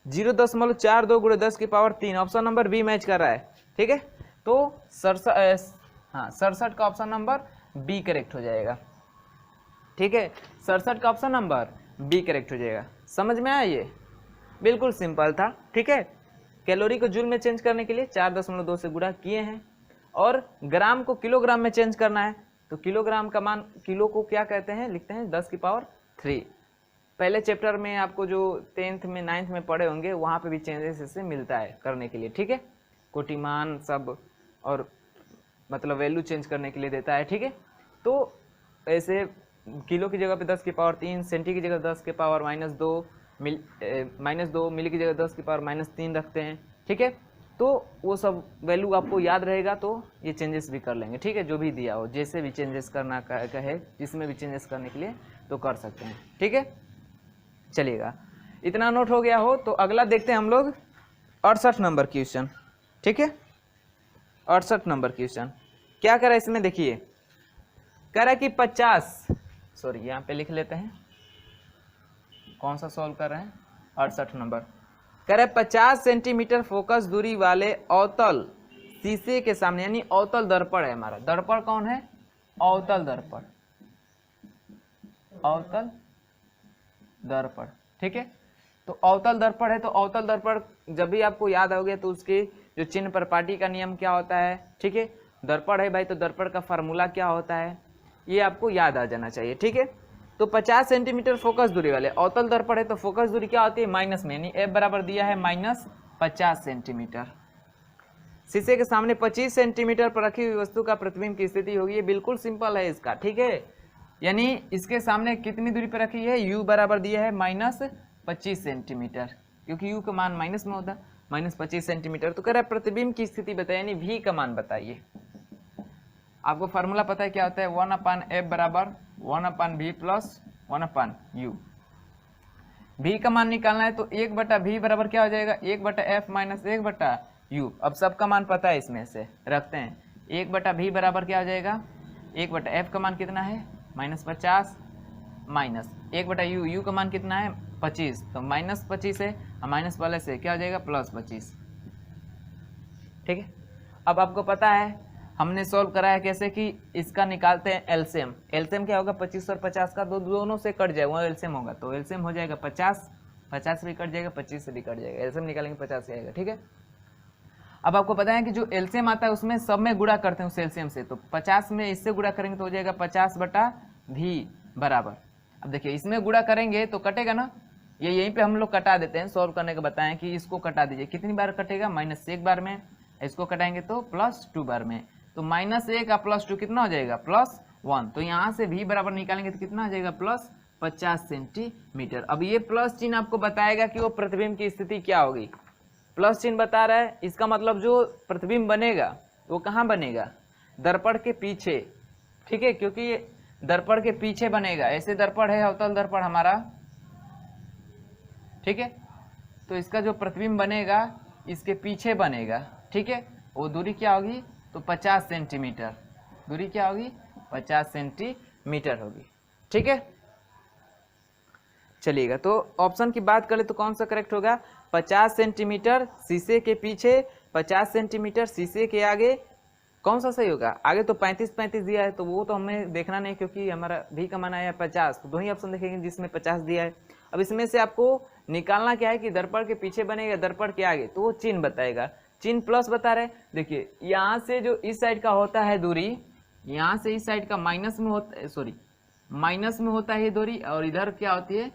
0.42 × 10 की power 3, option number b match कर रहा है। ठीक है, तो 67 का ऑप्शन नंबर बी करेक्ट हो जाएगा। ठीक है, 67 का ऑप्शन नंबर बी करेक्ट हो जाएगा। समझ में आया? ये बिल्कुल सिंपल था। ठीक है, कैलोरी को जूल में चेंज करने के लिए 4.2 से गुणा किए हैं, और ग्राम को किलोग्राम में चेंज करना है तो किलोग्राम का मान, किलो को क्या कहते हैं, लिखते हैं 10 की पावर 3। पहले चैप्टर में आपको जो 10th में 9th में पढ़े होंगे वहाँ पे भी चेंजेस इससे मिलता है करने के लिए। ठीक है, कोटिमान सब और मतलब वैल्यू चेंज करने के लिए देता है। ठीक है, तो ऐसे किलो की जगह पे 10 की पावर 3, सेंटी की जगह 10 की पावर -2, मिली की जगह 10 की पावर -3 रखते हैं। ठीक है, तो वो सब वैल्यू आपको याद रहेगा तो ये चेंजेस भी कर लेंगे। ठीक है, जो भी दिया हो, जैसे भी चेंजेस करना कहे, जिसमें भी चेंजेस करने के लिए तो कर सकते हैं। ठीक है, चलिएगा, इतना नोट हो गया हो तो अगला देखते हैं हम लोग 68 नंबर क्वेश्चन। ठीक है, 68 नंबर क्वेश्चन क्या करा इसमें, देखिए करा कि 50, सॉरी यहाँ पे लिख लेते हैं कौन सा सॉल्व कर रहे हैं। 68 नंबर कह रहे 50 सेंटीमीटर फोकस दूरी वाले अवतल शीशे के सामने, यानी अवतल दर्पण है हमारा। दर्पण कौन है? अवतल दर्पण, अवतल दर्पण। ठीक है, तो अवतल दर्पण है, तो अवतल दर्पण जब भी आपको याद आओगे तो उसके जो चिन्ह प्रपाटी का नियम क्या होता है। ठीक है, दर्पण है भाई तो दर्पण का फार्मूला क्या होता है, ये आपको याद आ जाना चाहिए। ठीक है, तो 50 सेंटीमीटर फोकस दूरी वाले अवतल दर्पण है तो फोकस दूरी क्या होती है, माइनस में, यानी एफ बराबर दिया है -50 सेंटीमीटर। शीशे के सामने 25 सेंटीमीटर पर रखी हुई वस्तु का प्रतिबिंब की स्थिति होगी। ये बिल्कुल सिंपल है इसका। ठीक है, यानी इसके सामने कितनी दूरी पर रखी है, u बराबर दिया है -25 सेंटीमीटर, क्योंकि u का मान माइनस में होता है, -25 सेंटीमीटर। तो कह रहा है प्रतिबिंब की स्थिति बताइए, यानी v का मान बताइए। आपको फार्मूला पता है क्या होता है, 1/f बराबर 1/v प्लस 1/u। v का मान निकालना है तो 1/v बराबर क्या हो जाएगा, 1/f माइनस 1/u। अब सबका मान पता है, इसमें से रखते हैं। 1/v बराबर क्या हो जाएगा, 1/f का मान कितना है -50 माइनस 1/u, u का मान कितना है 25, तो -25 है, माइनस वाले से क्या हो जाएगा +25। ठीक है, अब आपको पता है हमने सॉल्व करा है कैसे कि इसका निकालते हैं एलसीएम। एलसीएम क्या होगा, 25 और 50 का दोनों से कट जाएगा, वो एलसीएम होगा, तो एलसीएम हो जाएगा 50 से भी कट जाएगा, 25 से भी कट जाएगा, एलसीएम निकालेंगे 50 से आएगा। ठीक है, अब आपको पता है कि जो एलसीएम आता है उसमें सब में गुणा करते हैं उस एलसीएम से, तो 50 में इससे गुणा करेंगे तो हो जाएगा 50/v बराबर। अब देखिए इसमें गुणा करेंगे तो कटेगा ना, ये यहीं पे हम लोग कटा देते हैं, सॉल्व करने का बताएं कि इसको कटा दीजिए, कितनी बार कटेगा, -1 बार में, इसको कटाएंगे तो +2 बार में, तो -1 और +2 कितना हो जाएगा +1। तो यहाँ से v बराबर निकालेंगे तो कितना हो जाएगा +50 सेंटीमीटर। अब ये प्लस चिन्ह आपको बताएगा कि वो प्रतिबिंब की स्थिति क्या होगी। प्लस चिन्ह बता रहा है, इसका मतलब जो प्रतिबिंब बनेगा वो कहाँ बनेगा, दर्पण के पीछे। ठीक है, क्योंकि ये दर्पण के पीछे बनेगा, ऐसे दर्पण है अवतल दर्पण हमारा। ठीक है, तो इसका जो प्रतिबिंब बनेगा इसके पीछे बनेगा। ठीक है, वो दूरी क्या होगी, तो 50 सेंटीमीटर, दूरी क्या होगी 50 सेंटीमीटर होगी। ठीक है, चलिएगा, तो ऑप्शन की बात करें तो कौन सा करेक्ट होगा, 50 सेंटीमीटर शीशे के पीछे, 50 सेंटीमीटर शीशे के आगे, कौन सा सही होगा। आगे तो 35 दिया है तो वो तो हमें देखना नहीं, क्योंकि हमारा भी का मान आया 50, तो दो ही ऑप्शन देखेंगे जिसमें 50 दिया है। अब इसमें से आपको निकालना क्या है कि दर्पण के पीछे बनेगा दर्पण के आगे, तो वो चिन्ह बताएगा, चिन्ह प्लस बता रहे। देखिए यहाँ से जो इस साइड का होता है दूरी, यहाँ से इस साइड का माइनस में होता है, सॉरी माइनस में होता है ये दूरी, और इधर क्या होती है,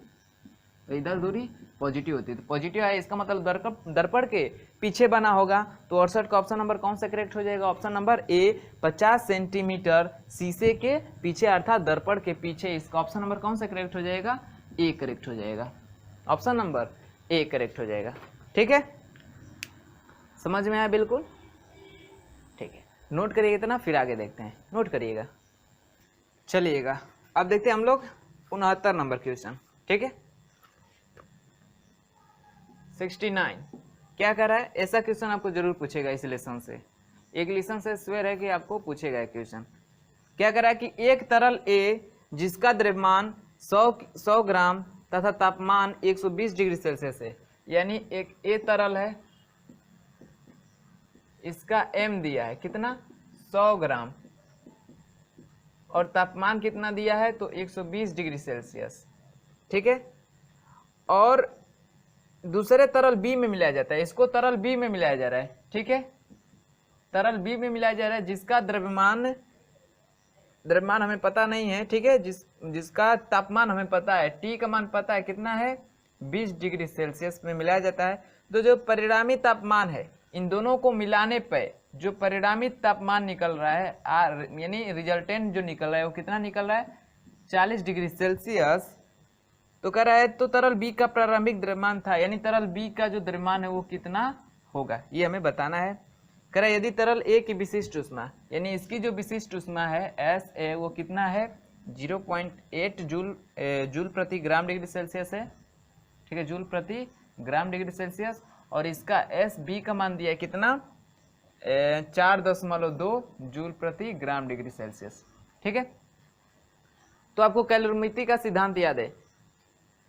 तो इधर दूरी पॉजिटिव होती है, तो पॉजिटिव है, इसका मतलब दर्पण के पीछे बना होगा। तो 68 का ऑप्शन नंबर कौन सा करेक्ट हो जाएगा, ऑप्शन नंबर ए, 50 सेंटीमीटर शीशे के पीछे अर्थात दर्पण के पीछे। इसका ऑप्शन नंबर कौन सा करेक्ट हो जाएगा, ए करेक्ट हो जाएगा, ऑप्शन नंबर ए करेक्ट हो जाएगा। ठीक है, समझ में आया बिल्कुल। ठीक है, नोट करिएगा इतना, फिर आगे देखते हैं, नोट करिएगा। चलिएगा अब देखते हैं हम लोग 69 नंबर क्वेश्चन। ठीक है, 69 क्या कर रहा है? ऐसा क्वेश्चन आपको जरूर पूछेगा इस लेसन से, एक लेसन से स्वेर है कि आपको पूछेगा क्वेश्चन। क्या कर रहा है कि एक तरल A जिसका द्रव्यमान 100 ग्राम तथा तापमान 120 डिग्री सेल्सियस है, यानी एक A तरल है, इसका M दिया है कितना 100 ग्राम और तापमान कितना दिया है तो 120 डिग्री सेल्सियस, ठीक है। और दूसरे तरल B में मिलाया जाता है, इसको तरल B में मिलाया जा रहा है, ठीक है, तरल B में मिलाया जा रहा है जिसका द्रव्यमान हमें पता नहीं है, ठीक है, जिसका तापमान हमें पता है, T का मान पता है कितना है 20 डिग्री सेल्सियस में मिलाया जाता है। तो जो परिणामी तापमान है इन दोनों को मिलाने पर जो परिणामी तापमान निकल रहा है यानी रिजल्टेंट जो निकल रहा है वो कितना निकल रहा है 40 डिग्री सेल्सियस। तो कह रहा है तो तरल B का प्रारंभिक द्रव्यमान था, यानी तरल B का जो द्रव्यमान है वो कितना होगा ये हमें बताना है। कह रहा है यदि तरल A की विशिष्ट ऊष्मा यानी इसकी जो विशिष्ट ऊष्मा है SA वो कितना है 0.8 जूल प्रति ग्राम डिग्री सेल्सियस है, ठीक है, जूल प्रति ग्राम डिग्री सेल्सियस, और इसका SB का मान दिया है कितना 4.2 जूल प्रति ग्राम डिग्री सेल्सियस, ठीक है। तो आपको कैलोरीमेट्री का सिद्धांत याद है,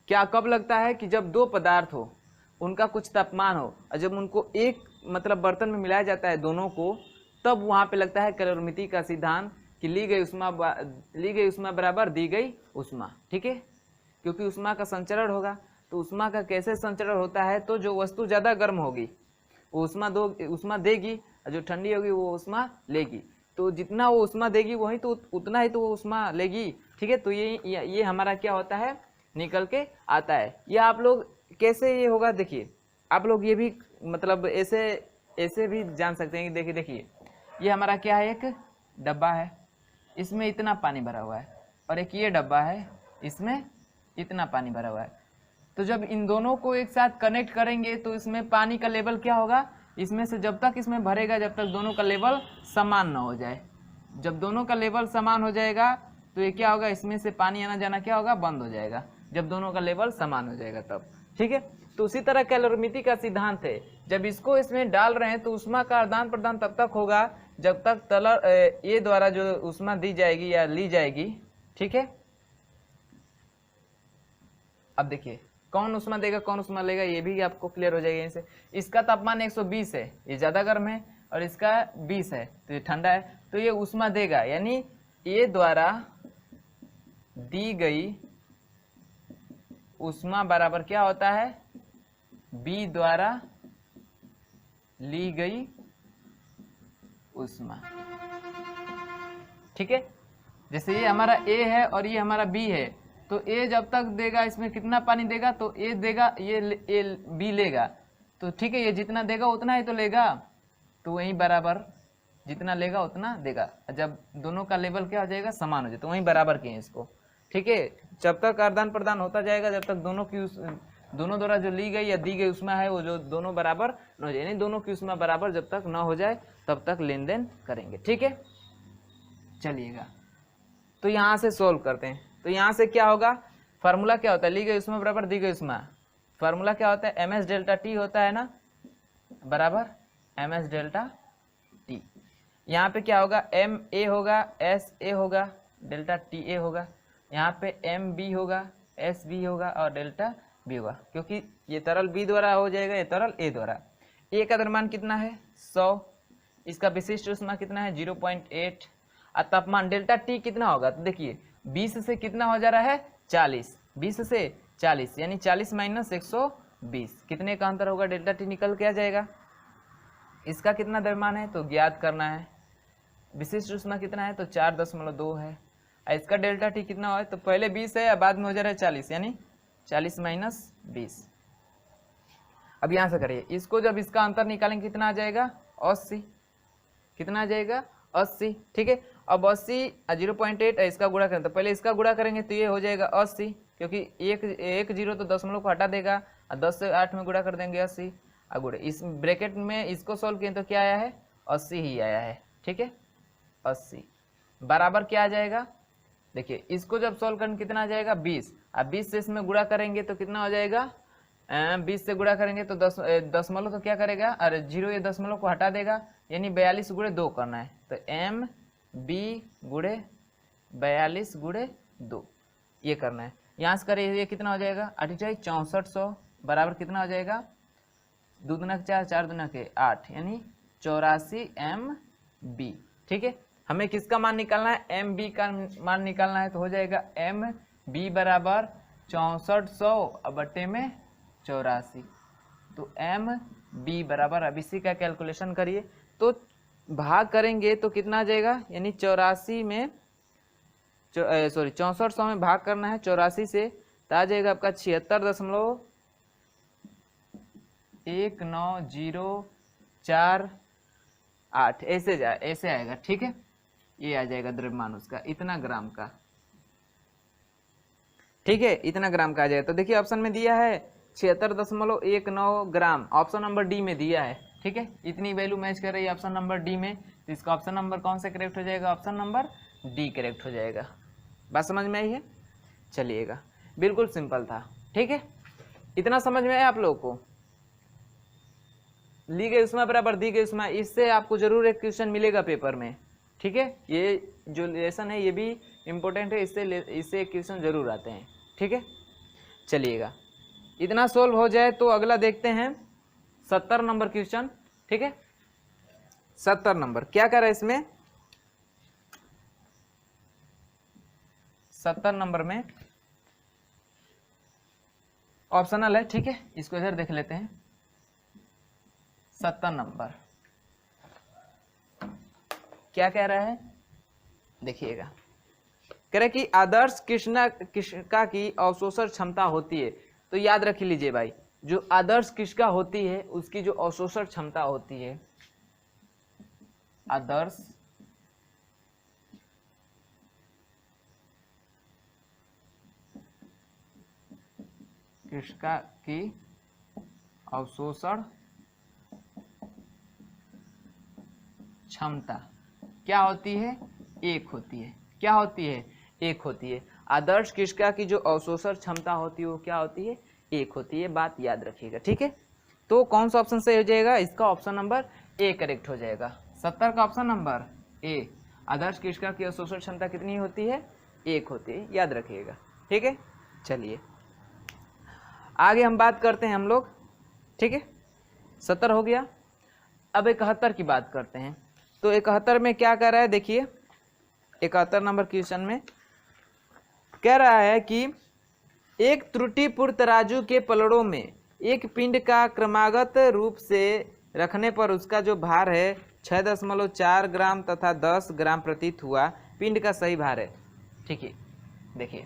क्या कब लगता है कि जब दो पदार्थ हो उनका कुछ तापमान हो और जब उनको एक मतलब बर्तन में मिलाया जाता है दोनों को, तब वहां पे लगता है कैलोरीमेट्री का सिद्धांत कि ली गई उष्मा बराबर दी गई उष्मा, ठीक है, क्योंकि उष्मा का संचरण होगा। तो उष्मा का कैसे संचरण होता है, तो जो वस्तु ज़्यादा गर्म होगी वो उष्मा देगी और जो ठंडी होगी वो उष्मा लेगी। तो जितना वो उष्मा देगी वही तो उतना ही तो वो उष्मा लेगी, ठीक है। तो ये हमारा क्या होता है निकल के आता है। ये आप लोग कैसे ये होगा देखिए, आप लोग ये भी मतलब ऐसे भी जान सकते हैं कि देखिए ये हमारा क्या है, एक डब्बा है, इसमें इतना पानी भरा हुआ है, और एक ये डब्बा है इसमें इतना पानी भरा हुआ है। तो जब इन दोनों को एक साथ कनेक्ट करेंगे तो इसमें पानी का लेवल क्या होगा, इसमें से जब तक इसमें भरेगा जब तक दोनों का लेवल समान ना हो जाए। जब दोनों का लेवल समान हो जाएगा तो ये क्या होगा, इसमें से पानी आना जाना क्या होगा, बंद हो जाएगा, जब दोनों का लेवल समान हो जाएगा तब, ठीक है। तो उसी तरह कैलोरीमेट्री का सिद्धांत है, जब इसको इसमें डाल रहे हैं तो उष्मा का आदान प्रदान तब तक होगा जब तक ए द्वारा जो उष्मा दी जाएगी या ली जाएगी, ठीक है। अब देखिए कौन उष्मा देगा कौन उष्मा लेगा ये भी आपको क्लियर हो जाएगा इनसे। इसका तापमान 120 है, ये ज़्यादा गर्म है, और इसका 20 है तो ये ठंडा है, तो ये उष्मा देगा, यानी ए द्वारा दी गई उष्मा बराबर क्या होता है बी द्वारा ली गई उष्मा, ठीक है। जैसे ये हमारा ए है और ये हमारा बी है, तो ए जब तक देगा इसमें कितना पानी देगा, तो ए देगा, ये बी लेगा, तो ठीक है, ये जितना देगा उतना ही तो लेगा, तो वहीं बराबर जितना लेगा उतना देगा। जब दोनों का लेवल क्या हो जाएगा, समान हो जाए, तो वहीं बराबर किए इसको, ठीक है। जब तक आदान प्रदान होता जाएगा, जब तक दोनों द्वारा जो ली गई या दी गई उष्मा है वो जो दोनों बराबर न हो जाए, यानी दोनों की उष्मा बराबर जब तक न हो जाए तब तक लेन देन करेंगे, ठीक है। चलिएगा तो यहाँ से सोल्व करते हैं। तो यहाँ से क्या होगा, फार्मूला क्या होता है, ली गई उष्मा बराबर दी गई उष्मा, फार्मूला क्या होता है ms डेल्टा टी होता है ना, बराबर ms डेल्टा टी। यहाँ पे क्या होगा m a होगा s a होगा डेल्टा टी a होगा, यहाँ पे m b होगा s b होगा और डेल्टा b होगा, क्योंकि ये तरल b द्वारा हो जाएगा, ये तरल a द्वारा। a का द्रव्यमान कितना है 100, इसका विशिष्ट उष्मा कितना है 0.8, और तापमान डेल्टा टी कितना होगा, तो देखिए 20 से कितना हो जा रहा है 40, 20 से 40 यानी 40 माइनस 120 कितने का अंतर होगा, डेल्टा टी निकल के आ जाएगा। इसका कितना द्रव्यमान है तो ज्ञात करना है, विशिष्ट उष्मा कितना है तो 4.2 है, और इसका डेल्टा टी कितना है तो पहले 20 है और बाद में हो जा रहा है 40, यानी 40 माइनस 20। अब यहाँ से करिए इसको, जब इसका अंतर निकालेंगे कितना आ जाएगा 80, कितना आ जाएगा 80, ठीक है। अब 80 0.8 इसका गुणा करें, तो पहले इसका गुणा करेंगे तो ये हो जाएगा 80, क्योंकि एक जीरो तो दशमलव को हटा देगा, और 10 से 8 में गुणा कर देंगे 80, और गुणे इस ब्रैकेट में इसको सोल्व किए तो क्या आया है 80 ही आया है, ठीक है। 80 बराबर क्या आ जाएगा, देखिए इसको जब सोल्व करेंगे कितना आ जाएगा 20, अब 20 से इसमें गुणा करेंगे तो कितना हो जाएगा 20 से गुणा करेंगे तो 10 दशमलव तो क्या करेगा, अरे 0 ये दशमलव को हटा देगा, यानी 42 गुणे 2 करना है। तो एम बी गुणे 42 गुणे 2 ये करना है। यहाँ से करें ये कितना हो जाएगा, 6400 बराबर कितना हो जाएगा, 2 दूना 4, 4 दूना 8, यानी 84 MB। ठीक है, हमें किसका मान निकालना है, MB का मान निकालना है। तो हो जाएगा MB बराबर 6400 बटे में 84। तो MB बराबर, अब इसी का कैलकुलेशन करिए, तो भाग करेंगे तो कितना आ जाएगा, यानी 84 में 6400 में भाग करना है 84 से, तो आ जाएगा आपका 76.1904 ऐसे आएगा। ठीक है, ये आ जाएगा द्रव्यमान उसका इतना ग्राम का। ठीक है, इतना ग्राम का आ जाएगा। तो देखिए ऑप्शन में दिया है 76.19 ग्राम, ऑप्शन नंबर डी में दिया है। ठीक है, इतनी वैल्यू मैच कर रही है ऑप्शन नंबर डी में, तो इसका ऑप्शन नंबर कौन सा करेक्ट हो जाएगा, ऑप्शन नंबर डी करेक्ट हो जाएगा। बात समझ में आई है, चलिएगा, बिल्कुल सिंपल था। ठीक है, इतना समझ में आया आप लोगों को। ली गई उष्मा बराबर दी गई उष्मा, इससे आपको जरूर एक क्वेश्चन मिलेगा पेपर में। ठीक है, ये जो लेसन है ये भी इम्पोर्टेंट है, इससे एक क्वेश्चन जरूर आते हैं। ठीक है, चलिएगा, इतना सोल्व हो जाए तो अगला देखते हैं 70 नंबर क्वेश्चन। ठीक है, 70 नंबर क्या कर रहा है इसमें, 70 नंबर में ऑप्शनल है। ठीक है, इसको इधर देख लेते हैं। 70 नंबर क्या कह रहा है, देखिएगा, कह रहे कि आदर्श कृष्णिका की अवशोषण क्षमता होती है। तो याद रख लीजिए भाई, जो आदर्श कृष्णिका होती है उसकी जो अवशोषण क्षमता होती है, आदर्श कृष्णिका की अवशोषण क्षमता क्या होती है, एक होती है। क्या होती है, एक होती है। आदर्श कृष्णिका की जो अवशोषण क्षमता होती है वो क्या होती है, एक होती है। बात याद रखिएगा। ठीक है, तो कौन सा ऑप्शन सही हो जाएगा, इसका ऑप्शन नंबर ए करेक्ट हो जाएगा। 70 का ऑप्शन नंबर ए, आदर्श कृष्णिका की अवशोषण क्षमता कितनी होती है, एक होती है, याद रखिएगा। ठीक है, चलिए आगे हम बात करते हैं हम लोग। ठीक है, 70 हो गया, अब 71 की बात करते हैं। तो 71 में क्या कर रहा है, देखिए 71 नंबर क्वेश्चन में कह रहा है कि एक त्रुटिपूर्ण तराजू के पलड़ों में एक पिंड का क्रमागत रूप से रखने पर उसका जो भार है 6.4 ग्राम तथा 10 ग्राम प्रतीत हुआ। पिंड का सही भार है। ठीक है, देखिए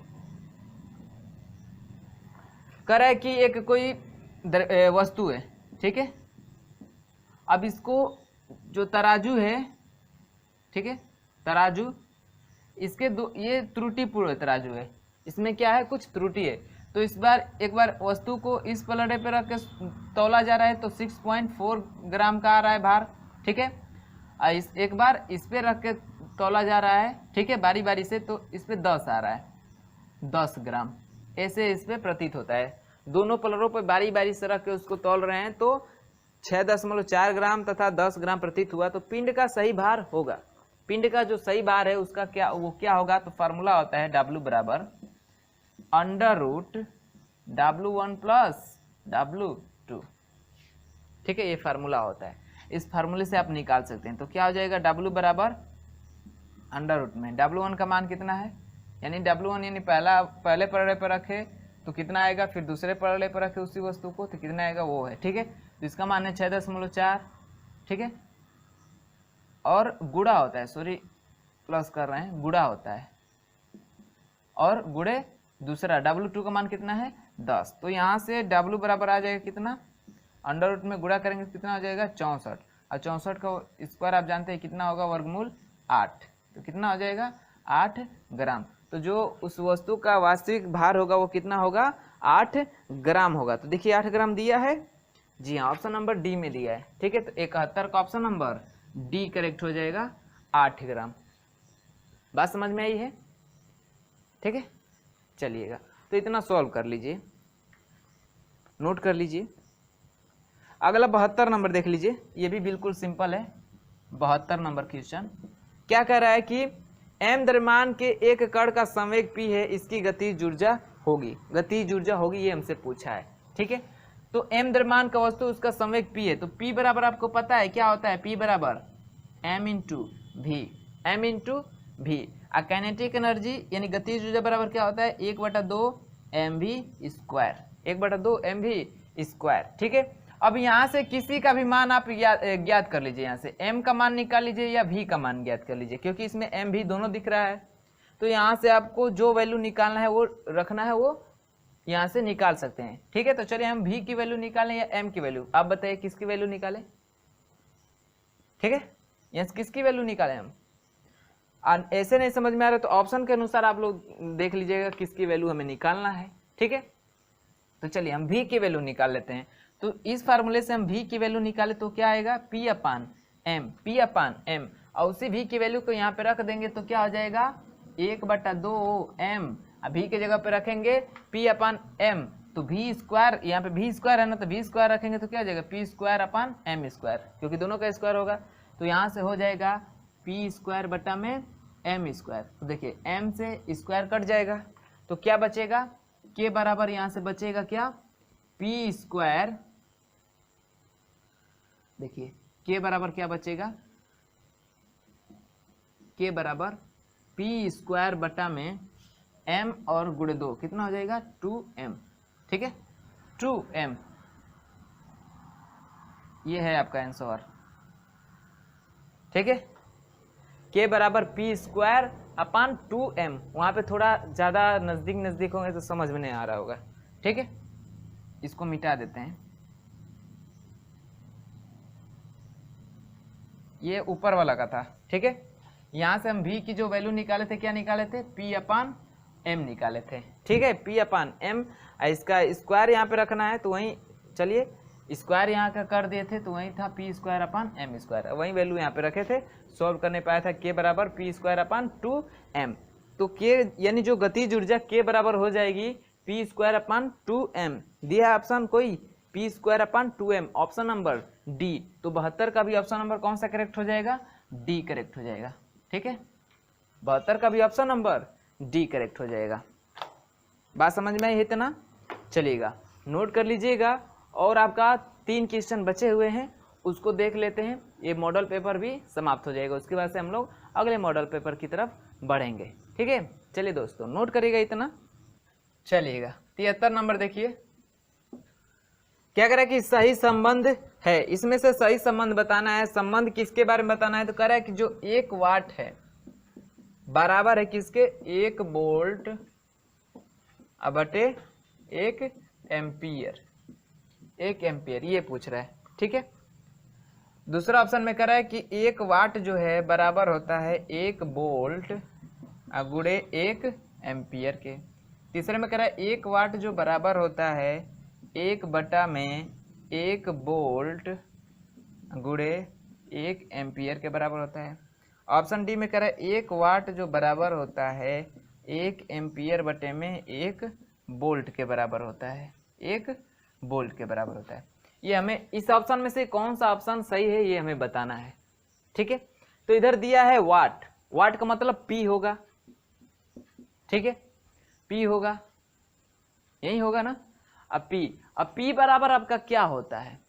कह रहा है कि एक कोई वस्तु है। ठीक है, अब इसको जो तराजू है, ठीक है, तराजू इसके ये त्रुटिपूर्ण तराजू है, इसमें क्या है, कुछ त्रुटि है। तो इस बार एक बार वस्तु को इस पलड़े पे रख के तौला जा रहा है तो 6.4 ग्राम का आ रहा है भार। ठीक है, एक बार इस पे रख के तौला जा रहा है, ठीक है, बारी बारी से, तो इस पे 10 आ रहा है, 10 ग्राम ऐसे इस पे प्रतीत होता है। दोनों पलड़ों पे बारी बारी से रख के उसको तौल रहे हैं तो 6.4 ग्राम तथा 10 ग्राम प्रतीत हुआ। तो पिंड का सही भार होगा, पिंड का जो सही भार है उसका क्या, वो क्या होगा, तो फार्मूला होता है W बराबर √W1 + W2। ठीक है, ये फार्मूला होता है, इस फार्मूले से आप निकाल सकते हैं। तो क्या हो जाएगा, W बराबर √ में W1 का मान कितना है, यानी W1 यानी पहले पलड़े पर रखे तो कितना आएगा, फिर दूसरे पलड़े पर रखे उसी वस्तु को तो कितना आएगा, वो है। ठीक है, तो इसका मान है 6.4। ठीक है, और गुणा होता है, सॉरी प्लस कर रहे हैं, गुणा होता है, और गुणे दूसरा W2 का मान कितना है, 10। तो यहाँ से W बराबर आ जाएगा कितना, √ में गुणा करेंगे तो कितना हो जाएगा, 64। और 64 का स्क्वायर आप जानते हैं कितना होगा, वर्गमूल 8। तो कितना हो जाएगा, 8 ग्राम। तो जो उस वस्तु का वास्तविक भार होगा वो कितना होगा, 8 ग्राम होगा। तो देखिए 8 ग्राम दिया है, जी हाँ, ऑप्शन नंबर डी में दिया है। ठीक है, तो 71 का ऑप्शन नंबर डी करेक्ट हो जाएगा, 8 ग्राम। बात समझ में आई है। ठीक है, चलिएगा, तो इतना सॉल्व कर लीजिए। नोट कर लीजिए। अगला 72 नंबर देख लीजिए, ये भी बिल्कुल सिंपल है। 72 नंबर क्वेश्चन क्या कह रहा है कि m द्रव्यमान के एक कण का संवेग p है, इसकी गतिज ऊर्जा होगी, गतिज ऊर्जा होगी, ये हमसे पूछा है। ठीक है, तो m द्रव्यमान का वस्तु उसका संवेग p है, तो p बराबर आपको पता है क्या होता है, p बराबर m into v, m into v। और काइनेटिक एनर्जी यानी गतिज ऊर्जा बराबर क्या होता है, 1/2 mv स्क्वायर, 1/2 mv स्क्वायर। ठीक है, अब यहाँ से किसी का भी मान आप ज्ञात कर लीजिए, यहाँ से m का मान निकाल लीजिए या v का मान ज्ञात कर लीजिए, क्योंकि इसमें m v दोनों दिख रहा है। तो यहाँ से आपको जो वैल्यू निकालना है वो रखना है, वो यहाँ से निकाल सकते हैं। ठीक है, तो चलिए हम v की वैल्यू निकालें या m की वैल्यू, आप बताइए किसकी वैल्यू निकालें। ठीक है, यहाँ से किसकी वैल्यू निकालें हम, ऐसे नहीं समझ में आ रहा तो ऑप्शन के अनुसार आप लोग देख लीजिएगा किसकी वैल्यू हमें निकालना है। ठीक है, तो चलिए हम v की वैल्यू निकाल लेते हैं। तो इस फार्मूले से हम v की वैल्यू निकाले तो क्या आएगा, p अपान m, और उसी v की वैल्यू को यहाँ पे रख देंगे तो क्या हो जाएगा, 1/2 m, v की जगह पे रखेंगे p अपान m, तो v स्क्वायर, यहाँ पे v स्क्वायर है ना, तो v स्क्वायर रखेंगे तो क्या हो जाएगा, p square upon m square, क्योंकि दोनों का स्क्वायर होगा। तो यहाँ से हो जाएगा p स्क्वायर बटा में m स्क्वायर। तो देखिए m से स्क्वायर कट जाएगा तो क्या बचेगा, k बराबर यहाँ से बचेगा क्या, p स्क्वायर, देखिए k बराबर क्या बचेगा, k बराबर p स्क्वायर बटा में m और गुणे 2 कितना हो जाएगा, 2m। ठीक है, 2m, ये है आपका आंसर। ठीक है, k बराबर p स्क्वायर अपान 2m, वहाँ पे थोड़ा ज़्यादा नज़दीक होंगे तो समझ में नहीं आ रहा होगा। ठीक है, इसको मिटा देते हैं, ये ऊपर वाला का था। ठीक है, यहाँ से हम v की जो वैल्यू निकाले थे, क्या निकाले थे, p अपान m निकाले थे। ठीक है, p अपान m, इसका स्क्वायर यहाँ पे रखना है तो वहीं, चलिए स्क्वायर यहाँ का कर दिए थे तो वहीं था p square upon m square, वहीं वैल्यू यहाँ पे रखे थे, सॉल्व करने पाया था k बराबर p स्क्वायर अपान 2m। तो k यानी जो गतिज ऊर्जा k बराबर हो जाएगी p स्क्वायर अपान 2m, दिया ऑप्शन कोई, p square upon 2m, option number D. तो 72 का भी ऑप्शन नंबर कौन सा करेक्ट हो जाएगा, डी करेक्ट हो जाएगा। ठीक है, 72 का भी ऑप्शन नंबर डी करेक्ट हो जाएगा। बात समझ में आई इतना, चलिएगा नोट कर लीजिएगा। और आपका 3 क्वेश्चन बचे हुए हैं, उसको देख लेते हैं, ये मॉडल पेपर भी समाप्त हो जाएगा, उसके बाद से हम लोग अगले मॉडल पेपर की तरफ बढ़ेंगे। ठीक है, चलिए दोस्तों नोट करिएगा इतना। चलिएगा 73 नंबर देखिए, क्या कह रहा है कि सही संबंध है, इसमें से सही संबंध बताना है। संबंध किसके बारे में बताना है, तो कह रहा है कि जो 1 वाट है बराबर है किसके, 1 वोल्ट बटे 1 एम्पियर, 1 एम्पियर, ये पूछ रहा है। ठीक है, दूसरा ऑप्शन में कह रहा है कि 1 वाट जो है बराबर होता है 1 वोल्ट गुणे 1 एम्पियर के। तीसरे में कह रहा है 1 वाट जो बराबर होता है 1 बटा में 1 वोल्ट गुणे 1 एम्पियर के बराबर होता है। ऑप्शन डी में कह रहा है 1 वाट जो बराबर होता है 1 एम्पियर बटे में 1 वोल्ट के बराबर होता है, 1 वोल्ट के बराबर होता है। ये हमें इस ऑप्शन में से कौन सा ऑप्शन सही है ये हमें बताना है। ठीक है, तो इधर दिया है वाट, वाट का मतलब P होगा। ठीक है, P होगा, यही होगा ना। अब P बराबर आपका क्या होता है,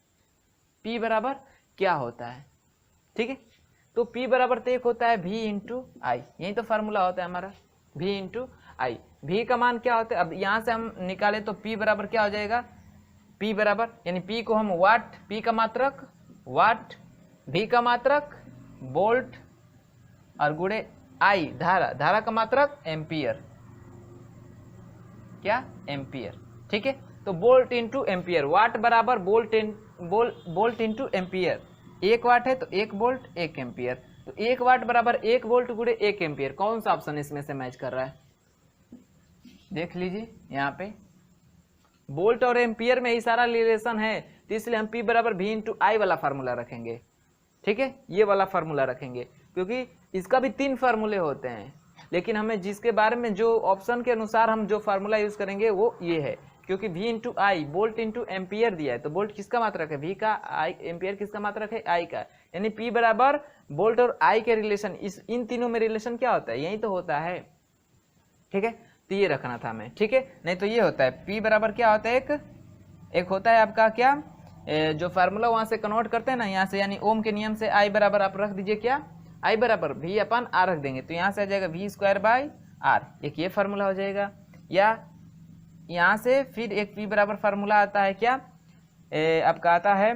P बराबर क्या होता है। ठीक है, तो P बराबर तो एक होता है V इंटू आई, यही तो फार्मूला होता है हमारा, V इंटू आई। V का मान क्या होता है, अब यहाँ से हम निकाले तो P बराबर क्या हो जाएगा, P बराबर यानी P को हम वाट, P का मात्रक वाट, V का मात्रक वोल्ट और गुणे आई धारा, धारा का मात्रक एम्पियर, क्या एम्पियर। ठीक है, तो वोल्ट इंटू एम्पियर, वाट बराबर वोल्ट इंटू एम्पियर। 1 वाट है तो 1 वोल्ट 1 एम्पियर, तो 1 वाट बराबर 1 वोल्ट गुणे 1 एम्पियर। कौन सा ऑप्शन इसमें से मैच कर रहा है, देख लीजिए यहाँ पे वोल्ट और एम्पियर में ही सारा रिलेशन है, तो इसलिए हम P बराबर V इंटू आई वाला फार्मूला रखेंगे। ठीक है, ये वाला फार्मूला रखेंगे, क्योंकि इसका भी 3 फार्मूले होते हैं, लेकिन हमें जिसके बारे में जो ऑप्शन के अनुसार हम जो फार्मूला यूज करेंगे वो ये है, क्योंकि v इंटू आई वोल्ट इंटू एम्पियर दिया है, तो वोल्ट किसका मात्रक है, v का, आई एम्पियर किसका मात्रक है, आई का, यानी p बराबर वोल्ट और आई के रिलेशन, इस इन तीनों में रिलेशन क्या होता है, यही तो होता है। ठीक है, तो ये रखना था हमें, ठीक है, नहीं तो ये होता है p बराबर क्या होता है, एक होता है आपका क्या, जो फार्मूला वहां से कन्वर्ट करते हैं ना यहाँ से, यानी ओम के नियम से आई बराबर आप रख दीजिए क्या, आई बराबर v अपन r रख देंगे, तो यहाँ से आ जाएगा v स्क्वायर बाई आर, एक ये फार्मूला हो जाएगा। या यहाँ से फिर एक p बराबर फार्मूला आता है क्या, आपका आता है,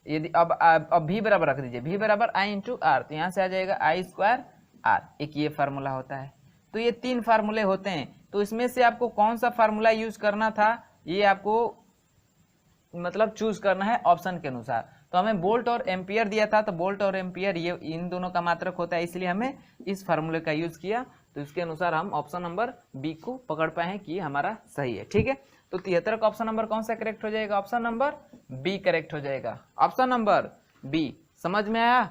यदि अब v बराबर रख दीजिए, v बराबर आई इंटू आर, तो यहाँ से आ जाएगा आई स्क्वायर आर, एक ये फार्मूला होता है। तो ये 3 फार्मूले होते हैं, तो इसमें से आपको कौन सा फार्मूला यूज करना था, ये आपको मतलब चूज करना है ऑप्शन के अनुसार। तो हमें वोल्ट और एम्पियर दिया था, तो वोल्ट और एम्पियर ये इन दोनों का मात्रक होता है, इसलिए हमें इस फार्मूले का यूज किया, तो इसके अनुसार हम ऑप्शन नंबर बी को पकड़ पाए हैं कि हमारा सही है। ठीक है, तो 73 का ऑप्शन नंबर कौन सा करेक्ट हो जाएगा, ऑप्शन नंबर बी करेक्ट हो जाएगा, ऑप्शन नंबर बी। समझ में आया,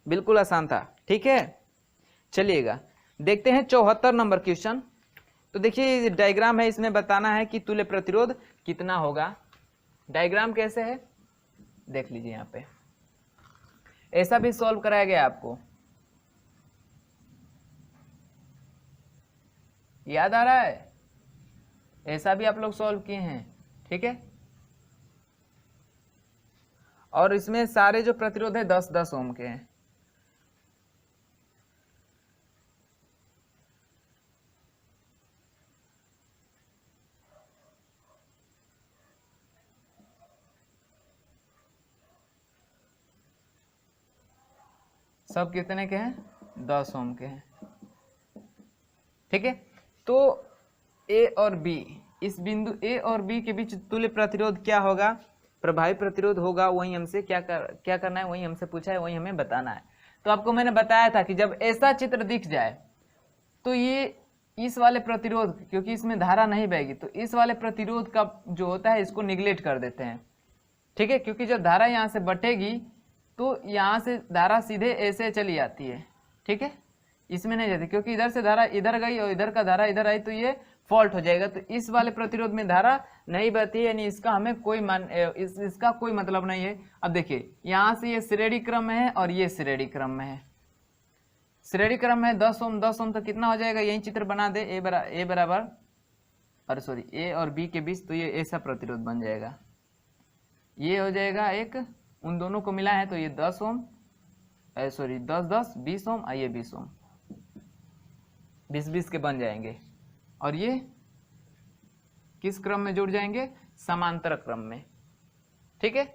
बिल्कुल आसान था। ठीक है, चलिएगा देखते हैं 74 नंबर क्वेश्चन। तो देखिए डायग्राम है, इसमें बताना है कि तुल्य प्रतिरोध कितना होगा। डायग्राम कैसे है देख लीजिए, यहाँ पे ऐसा भी सॉल्व कराया गया आपको, याद आ रहा है, ऐसा भी आप लोग सॉल्व किए हैं। ठीक है, और इसमें सारे जो प्रतिरोध है 10-10 ओम के हैं। सब कितने के हैं, 10 ओम के हैं। ठीक है, तो ए और बी, इस बिंदु ए और बी के बीच तुल्य प्रतिरोध क्या होगा, प्रभावी प्रतिरोध होगा, वही हमसे क्या करना है, वही हमसे पूछा है, वही हमें बताना है। तो आपको मैंने बताया था कि जब ऐसा चित्र दिख जाए तो ये इस वाले प्रतिरोध, क्योंकि इसमें धारा नहीं बहेगी, तो इस वाले प्रतिरोध का जो होता है इसको निगलेक्ट कर देते हैं। ठीक है, क्योंकि जब धारा यहाँ से बटेगी तो यहाँ से धारा सीधे ऐसे चली जाती है। ठीक है, इसमें नहीं जाती, क्योंकि इधर से धारा इधर गई और इधर का धारा इधर आई, तो ये फॉल्ट हो जाएगा। तो इस वाले प्रतिरोध में धारा नहीं बहती है, यानी इसका हमें कोई इसका कोई मतलब नहीं है। अब देखिए यहाँ से ये श्रेणी क्रम में है और ये श्रेणी क्रम में है, श्रेणी क्रम में 10 ओम 10 ओम, तो कितना हो जाएगा, यही चित्र बना दे, ए बराबर, अरे सॉरी ए और बी के बीच, तो ये ऐसा प्रतिरोध बन जाएगा, ये हो जाएगा एक, उन दोनों को मिला है तो ये 10 ओम, सॉरी 10-10 20 ओम, ये 20 ओम, 20-20 के बन जाएंगे। और ये किस क्रम में जुड़ जाएंगे, समांतर क्रम में। ठीक है,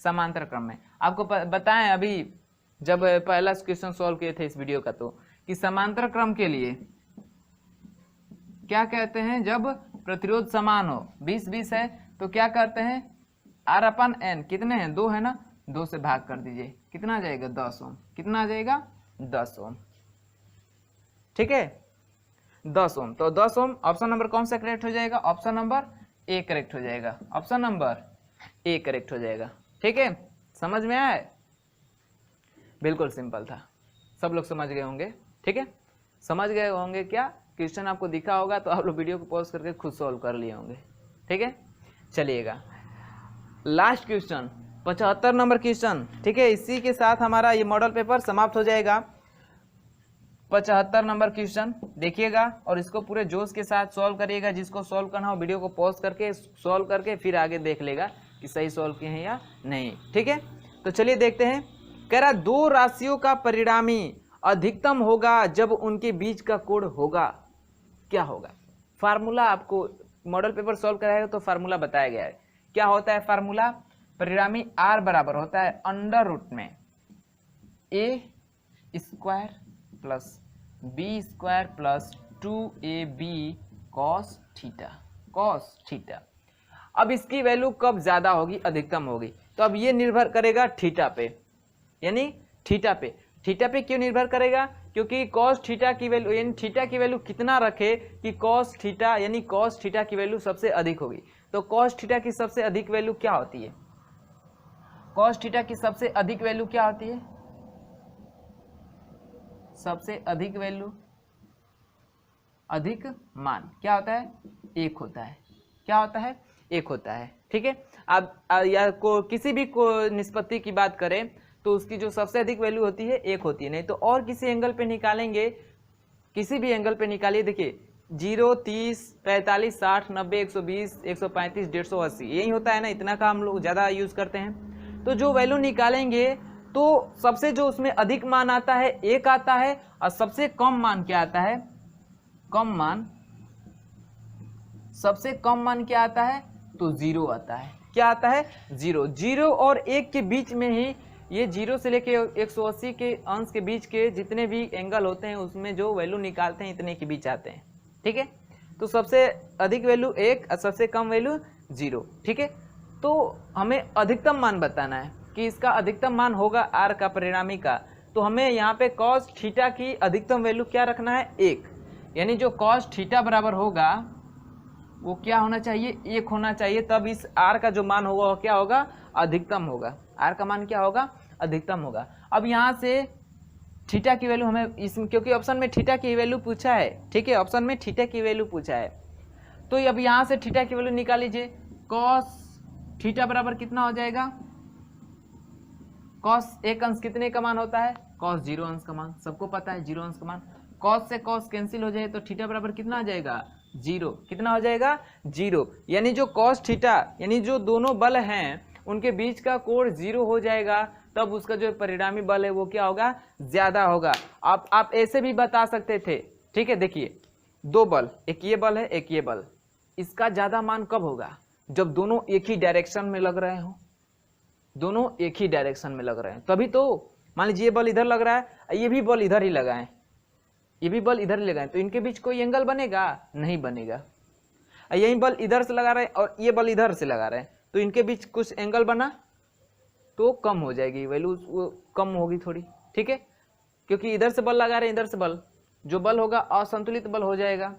समांतर क्रम में। आपको बताएं अभी जब पहला क्वेश्चन सॉल्व किए थे इस वीडियो का, तो कि समांतर क्रम के लिए क्या कहते हैं, जब प्रतिरोध समान हो, 20-20 है तो क्या करते हैं, R/N कितने हैं, 2 है ना, 2 से भाग कर दीजिए, कितना आ जाएगा 10 ओम, कितना आ जाएगा 10 ओम। ठीक है, 10 ओम, तो 10 ओम ऑप्शन नंबर कौन सा करेक्ट हो जाएगा, ऑप्शन नंबर ए करेक्ट हो जाएगा, ऑप्शन नंबर ए करेक्ट हो जाएगा। ठीक है, समझ में आया, बिल्कुल सिंपल था, सब लोग समझ गए होंगे। ठीक है, समझ गए होंगे, क्या क्वेश्चन आपको दिखा होगा तो आप लोग वीडियो को पॉज करके खुद सॉल्व कर लिए होंगे। ठीक है, चलिएगा लास्ट क्वेश्चन 75 नंबर क्वेश्चन। ठीक है, इसी के साथ हमारा ये मॉडल पेपर समाप्त हो जाएगा। 75 नंबर क्वेश्चन देखिएगा और इसको पूरे जोश के साथ सॉल्व करिएगा। जिसको सॉल्व करना हो वीडियो को पॉज करके सॉल्व करके फिर आगे देख लेगा कि सही सॉल्व किए हैं या नहीं। ठीक है, तो चलिए देखते हैं। कह रहा 2 राशियों का परिणामी अधिकतम होगा जब उनके बीच का कोण होगा, क्या होगा। फार्मूला आपको मॉडल पेपर सॉल्व कराएगा तो फार्मूला बताया गया है। क्या होता है फार्मूला, परिणामी r बराबर होता है अंडर रूट में a square plus b square plus 2ab cos theta. अब इसकी वैल्यू कब ज्यादा होगी, अधिकतम होगी, तो अब ये निर्भर करेगा थीटा पे, यानी थीटा पे। थीटा पे क्यों निर्भर करेगा, क्योंकि cos थीटा की वैल्यू, यानी थीटा की वैल्यू कितना रखे कि cos थीटा, यानी cos थीटा की वैल्यू सबसे अधिक होगी। तो cos थीटा की सबसे अधिक वैल्यू क्या होती है, cos थीटा की सबसे अधिक वैल्यू क्या होती है, सबसे अधिक वैल्यू अधिक मान क्या होता है? 1 होता है। क्या होता है? 1 होता है। ठीक है। अब या किसी भी निष्पत्ति की बात करें तो उसकी जो सबसे अधिक वैल्यू होती है 1 होती है। नहीं तो और किसी एंगल पे निकालेंगे, किसी भी एंगल पे निकालिए, देखिए 0, 30, 45, 60, 90, 120, 135, 150, यही होता है ना, इतना का हम लोग ज़्यादा यूज़ करते हैं। तो जो वैल्यू निकालेंगे तो सबसे जो उसमें अधिक मान आता है 1 आता है, और सबसे कम मान क्या आता है? कम मान, सबसे कम मान क्या आता है? तो 0 आता है। क्या आता है? 0। 0 और 1 के बीच में ही, ये 0 से लेके 180 के अंश के बीच के जितने भी एंगल होते हैं उसमें जो वैल्यू निकालते हैं इतने के बीच आते हैं। ठीक है। तो सबसे अधिक वैल्यू 1 और सबसे कम वैल्यू 0। ठीक है। तो हमें अधिकतम मान बताना है कि इसका अधिकतम मान होगा r का, परिणामी का। तो हमें यहाँ पे cos थीटा की अधिकतम वैल्यू क्या रखना है? 1। यानी जो cos थीटा बराबर होगा वो क्या होना चाहिए? 1 होना चाहिए। तब इस r का जो मान होगा वो क्या होगा? अधिकतम होगा। r का मान क्या होगा? अधिकतम होगा। अब यहाँ से थीटा की वैल्यू हमें इसमें, क्योंकि ऑप्शन में थीटा की वैल्यू पूछा है। ठीक है, ऑप्शन में थीटा की वैल्यू पूछा है, तो अब यहाँ से थीटा की वैल्यू निकाल लीजिए। cos थीटा बराबर कितना हो जाएगा? cos 1 अंश कितने का मान होता है? cos 0 अंश का मान, सबको पता है 0 अंश का मान। cos से cos कैंसिल हो जाए तो थीटा बराबर कितना आ जाएगा? 0। कितना हो जाएगा? 0। यानी जो cos थीटा, यानी जो दोनों बल हैं उनके बीच का कोण 0 हो जाएगा, तब उसका जो परिणामी बल है वो क्या होगा? ज़्यादा होगा। आप ऐसे भी बता सकते थे। ठीक है, देखिए 2 बल, एक ये बल है एक ये बल, इसका ज़्यादा मान कब होगा? जब दोनों एक ही डायरेक्शन में लग रहे हों। दोनों एक ही डायरेक्शन में लग रहे हैं तभी तो। मान लीजिए ये बल इधर लग रहा है, ये भी बल इधर ही लगाएं, ये भी बल इधर ही लगाएं, तो इनके बीच कोई एंगल बनेगा? नहीं बनेगा। यही बल इधर से लगा रहे हैं और ये बल इधर से लगा रहे हैं, तो इनके बीच कुछ एंगल बना तो कम हो जाएगी वैल्यू, वो कम होगी थोड़ी। ठीक है, क्योंकि इधर से बल लगा रहे हैं, इधर से बल, जो बल होगा असंतुलित बल हो जाएगा।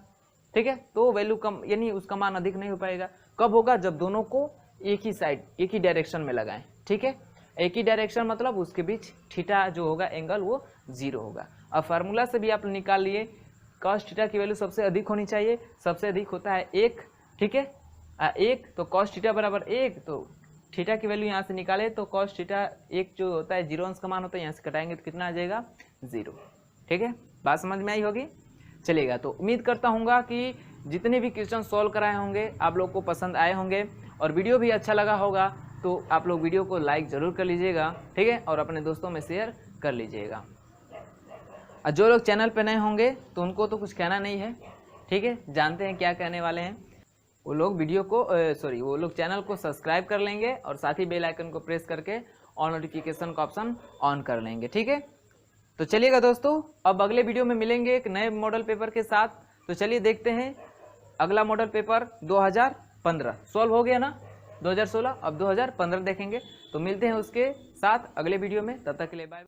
ठीक है, तो वैल्यू कम, यानी उसका मान अधिक नहीं हो पाएगा। कब होगा? जब दोनों को एक ही साइड, एक ही डायरेक्शन में लगाएं। ठीक है, एक ही डायरेक्शन मतलब उसके बीच थीटा जो होगा एंगल वो 0 होगा। अब फार्मूला से भी आप निकाल लिए, cos थीटा की वैल्यू सबसे अधिक होनी चाहिए, सबसे अधिक होता है 1। ठीक है, 1, तो cos थीटा बराबर 1, तो थीटा की वैल्यू यहाँ से निकाले तो cos थीटा 1 जो होता है 0 अंश का मान होता है, यहाँ से कटाएंगे तो कितना आ जाएगा? 0। ठीक है, बात समझ में आई होगी? चलेगा, तो उम्मीद करता हूँ कि जितने भी क्वेश्चन सॉल्व कराए होंगे आप लोग को पसंद आए होंगे, और वीडियो भी अच्छा लगा होगा तो आप लोग वीडियो को लाइक ज़रूर कर लीजिएगा। ठीक है, और अपने दोस्तों में शेयर कर लीजिएगा। और जो लोग चैनल पे नए होंगे तो उनको तो कुछ कहना नहीं है। ठीक है, जानते हैं क्या कहने वाले हैं। वो लोग वीडियो को वो लोग चैनल को सब्सक्राइब कर लेंगे और साथ ही बेल आइकन को प्रेस करके ऑल नोटिफिकेशन का ऑप्शन ऑन कर लेंगे। ठीक है, तो चलिएगा दोस्तों, अब अगले वीडियो में मिलेंगे एक नए मॉडल पेपर के साथ। तो चलिए देखते हैं अगला मॉडल पेपर 2015 सॉल्व हो गया ना, 2016, अब 2015 देखेंगे। तो मिलते हैं उसके साथ अगले वीडियो में, तब तक के लिए बाय।